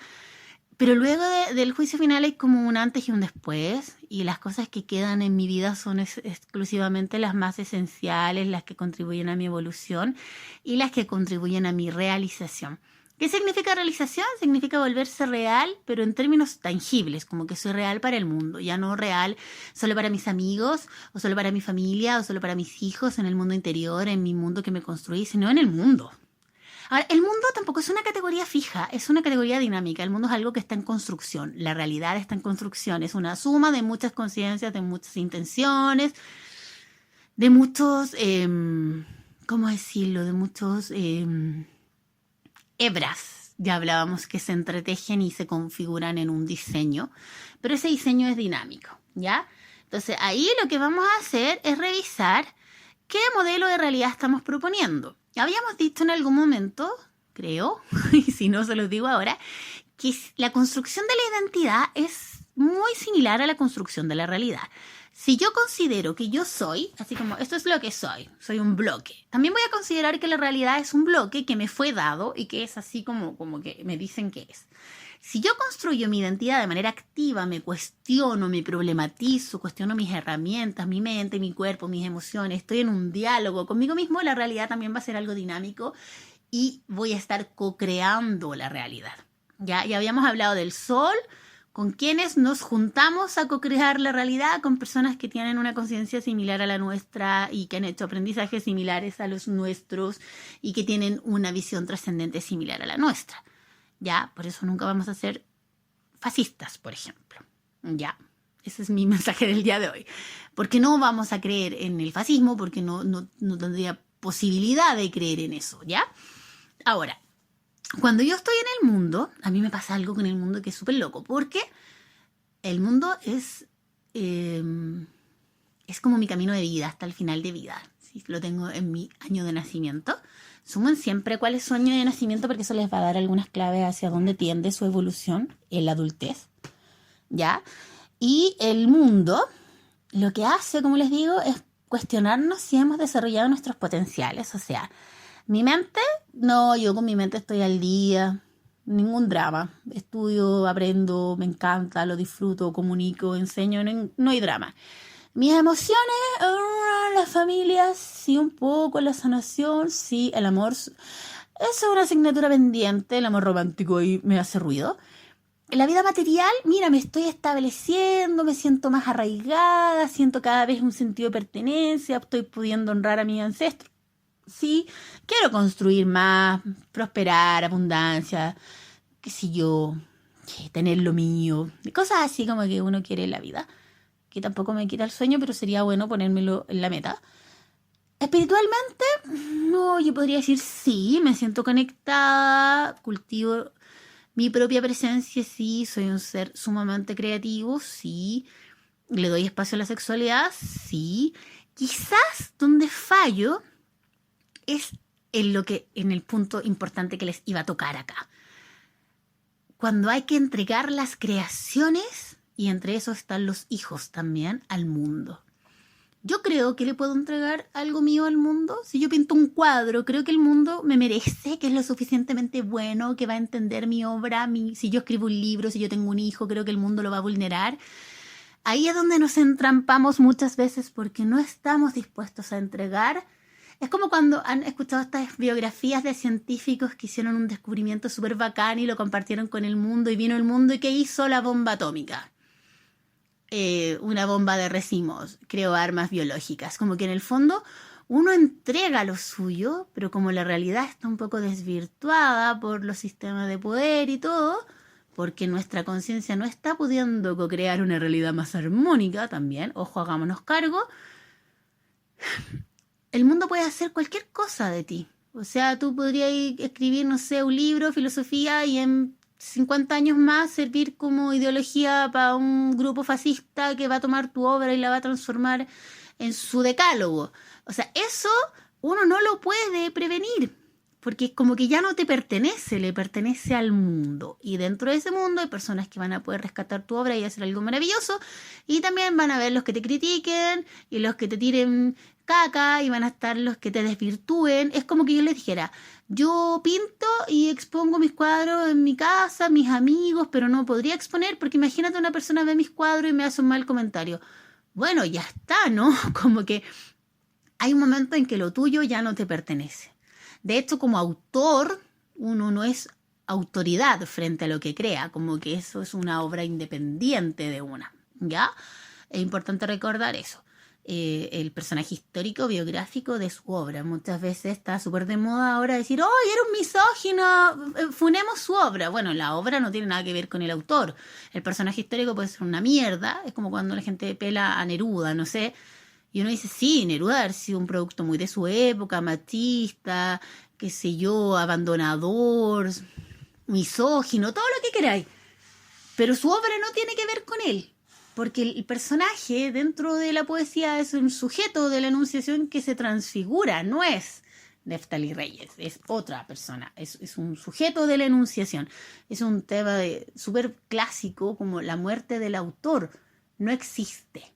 Pero luego del juicio final hay como un antes y un después, y las cosas que quedan en mi vida son exclusivamente las más esenciales, las que contribuyen a mi evolución y las que contribuyen a mi realización. ¿Qué significa realización? Significa volverse real, pero en términos tangibles, como que soy real para el mundo, ya no real solo para mis amigos, o solo para mi familia, o solo para mis hijos, en el mundo interior, en mi mundo que me construí, sino en el mundo. Ahora, el mundo tampoco es una categoría fija, es una categoría dinámica. El mundo es algo que está en construcción, la realidad está en construcción, es una suma de muchas conciencias, de muchas intenciones, de muchos, ¿cómo decirlo? De muchos hebras, ya hablábamos, que se entretejen y se configuran en un diseño, pero ese diseño es dinámico, ¿ya? Entonces ahí lo que vamos a hacer es revisar qué modelo de realidad estamos proponiendo. Habíamos dicho en algún momento, creo, y si no se los digo ahora, que la construcción de la identidad es muy similar a la construcción de la realidad. Si yo considero que yo soy, así como esto es lo que soy un bloque, también voy a considerar que la realidad es un bloque que me fue dado y que es así como que me dicen que es. Si yo construyo mi identidad de manera activa, me cuestiono, me problematizo, cuestiono mis herramientas, mi mente, mi cuerpo, mis emociones, estoy en un diálogo conmigo mismo, la realidad también va a ser algo dinámico y voy a estar co-creando la realidad. Ya habíamos hablado del sol, con quienes nos juntamos a co-crear la realidad, con personas que tienen una conciencia similar a la nuestra y que han hecho aprendizajes similares a los nuestros y que tienen una visión trascendente similar a la nuestra. Ya, por eso nunca vamos a ser fascistas, por ejemplo. Ya, ese es mi mensaje del día de hoy. Porque no vamos a creer en el fascismo, porque no tendría posibilidad de creer en eso, ¿ya? Ahora, cuando yo estoy en el mundo, a mí me pasa algo con el mundo que es súper loco, porque el mundo es como mi camino de vida hasta el final de vida. ¿Sí? Lo tengo en mi año de nacimiento. Sumen siempre cuál es su año de nacimiento porque eso les va a dar algunas claves hacia dónde tiende su evolución en la adultez, ¿ya? Y el mundo lo que hace, como les digo, es cuestionarnos si hemos desarrollado nuestros potenciales. O sea, mi mente, no, yo con mi mente estoy al día, ningún drama. Estudio, aprendo, me encanta, lo disfruto, comunico, enseño, no hay drama. Mis emociones, la familia, sí, un poco, la sanación, sí, el amor. Eso es una asignatura pendiente, el amor romántico ahí me hace ruido. En la vida material, mira, me estoy estableciendo, me siento más arraigada, siento cada vez un sentido de pertenencia, estoy pudiendo honrar a mis ancestros. Sí, quiero construir más, prosperar, abundancia, qué sé yo, tener lo mío, cosas así como que uno quiere en la vida, que tampoco me quita el sueño, pero sería bueno ponérmelo en la meta. Espiritualmente, no, yo podría decir sí, me siento conectada, cultivo mi propia presencia, sí, soy un ser sumamente creativo, sí, le doy espacio a la sexualidad, sí. Quizás donde fallo es en el punto importante que les iba a tocar acá. Cuando hay que entregar las creaciones, y entre esos están los hijos también, al mundo. Yo creo que le puedo entregar algo mío al mundo. Si yo pinto un cuadro, creo que el mundo me merece, que es lo suficientemente bueno, que va a entender mi obra. Si yo escribo un libro, si yo tengo un hijo, creo que el mundo lo va a vulnerar. Ahí es donde nos entrampamos muchas veces porque no estamos dispuestos a entregar. Es como cuando han escuchado estas biografías de científicos que hicieron un descubrimiento súper bacán y lo compartieron con el mundo y vino el mundo y ¿qué hizo? La bomba atómica. Una bomba de racimos, creó armas biológicas. Como que en el fondo uno entrega lo suyo, pero como la realidad está un poco desvirtuada por los sistemas de poder y todo, porque nuestra conciencia no está pudiendo co-crear una realidad más armónica también, ojo, hagámonos cargo, el mundo puede hacer cualquier cosa de ti. O sea, tú podrías escribir, no sé, un libro, filosofía, y en 50 años más servir como ideología para un grupo fascista que va a tomar tu obra y la va a transformar en su decálogo. O sea, eso uno no lo puede prevenir, porque es como que ya no te pertenece, le pertenece al mundo. Y dentro de ese mundo hay personas que van a poder rescatar tu obra y hacer algo maravilloso, y también van a haber los que te critiquen y los que te tiren caca, y van a estar los que te desvirtúen. Es como que yo les dijera, yo pinto y expongo mis cuadros en mi casa, mis amigos, pero no podría exponer porque imagínate una persona ve mis cuadros y me hace un mal comentario. Bueno, ya está, ¿no? Como que hay un momento en que lo tuyo ya no te pertenece. De hecho, como autor, uno no es autoridad frente a lo que crea, como que eso es una obra independiente de una, ¿ya? Es importante recordar eso. El personaje histórico biográfico de su obra. Muchas veces está súper de moda ahora decir, ¡oh, era un misógino! Funemos su obra. Bueno, la obra no tiene nada que ver con el autor. El personaje histórico puede ser una mierda. Es como cuando la gente pela a Neruda, no sé. Y uno dice, sí, Neruda ha sido un producto muy de su época, machista, qué sé yo, abandonador, misógino, todo lo que queráis. Pero su obra no tiene que ver con él. Porque el personaje dentro de la poesía es un sujeto de la enunciación que se transfigura, no es Neftalí Reyes, es otra persona, es un sujeto de la enunciación. Es un tema súper clásico como la muerte del autor, no existe.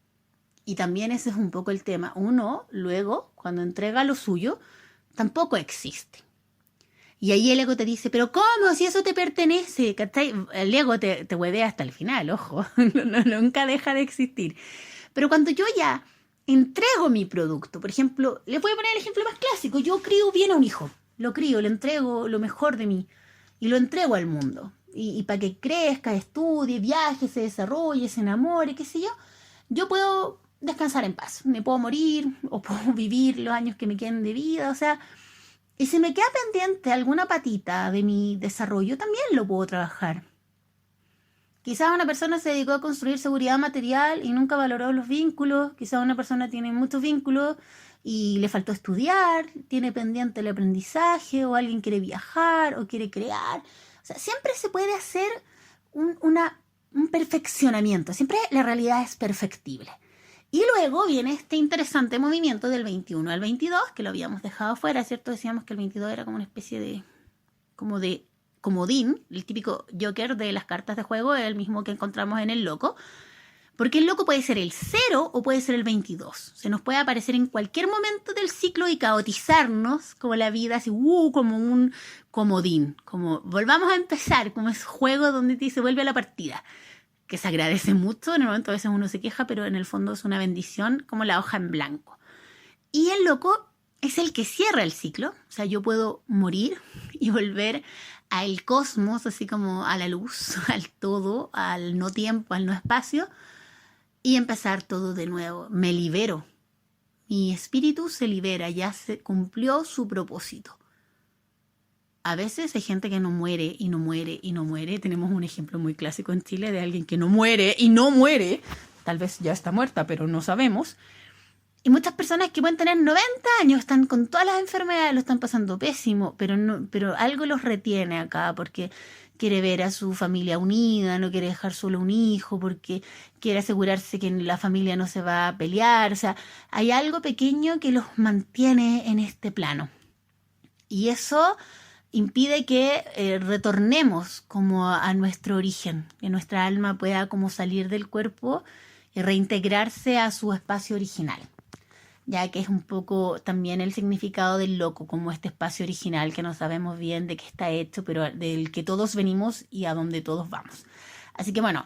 Y también ese es un poco el tema. Uno, luego, cuando entrega lo suyo, tampoco existe. Y ahí el ego te dice, pero ¿cómo? Si eso te pertenece. ¿Cachai? El ego te huevea hasta el final, ojo. Nunca deja de existir. Pero cuando yo ya entrego mi producto, por ejemplo, le voy a poner el ejemplo más clásico. Yo crío bien a un hijo. Lo crío, le entrego lo mejor de mí. Y lo entrego al mundo. Y para que crezca, estudie, viaje, se desarrolle, se enamore, qué sé yo, yo puedo descansar en paz. Me puedo morir o puedo vivir los años que me queden de vida. O sea, y si me queda pendiente alguna patita de mi desarrollo, también lo puedo trabajar. Quizás una persona se dedicó a construir seguridad material y nunca valoró los vínculos. Quizás una persona tiene muchos vínculos y le faltó estudiar, tiene pendiente el aprendizaje, o alguien quiere viajar o quiere crear. O sea, siempre se puede hacer un perfeccionamiento. Siempre la realidad es perfectible. Y luego viene este interesante movimiento del 21 al 22, que lo habíamos dejado fuera, ¿cierto? Decíamos que el 22 era como una especie de comodín, el típico Joker de las cartas de juego, el mismo que encontramos en el loco. Porque el loco puede ser el 0 o puede ser el 22. Se nos puede aparecer en cualquier momento del ciclo y caotizarnos como la vida, así, como un comodín. Como volvamos a empezar, como ese juego donde se vuelve a la partida. Que se agradece mucho, en el momento a veces uno se queja, pero en el fondo es una bendición, como la hoja en blanco. Y el loco es el que cierra el ciclo, o sea, yo puedo morir y volver al cosmos, así como a la luz, al todo, al no tiempo, al no espacio, y empezar todo de nuevo. Me libero, mi espíritu se libera, ya se cumplió su propósito. A veces hay gente que no muere y no muere y no muere. Tenemos un ejemplo muy clásico en Chile de alguien que no muere y no muere. Tal vez ya está muerta, pero no sabemos. Y muchas personas que pueden tener 90 años, están con todas las enfermedades, lo están pasando pésimo, pero algo los retiene acá porque quiere ver a su familia unida, no quiere dejar solo un hijo, porque quiere asegurarse que la familia no se va a pelear. O sea, hay algo pequeño que los mantiene en este plano. Y eso impide que retornemos como a nuestro origen, que nuestra alma pueda como salir del cuerpo y reintegrarse a su espacio original, ya que es un poco también el significado del loco, como este espacio original que no sabemos bien de qué está hecho, pero del que todos venimos y a donde todos vamos. Así que bueno,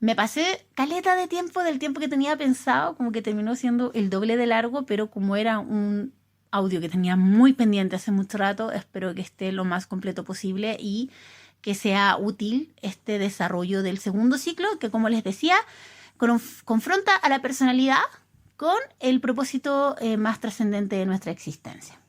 me pasé caleta de tiempo del tiempo que tenía pensado, como que terminó siendo el doble de largo, pero como era un audio que tenía muy pendiente hace mucho rato, espero que esté lo más completo posible y que sea útil este desarrollo del segundo ciclo, que como les decía, confronta a la personalidad con el propósito más trascendente de nuestra existencia.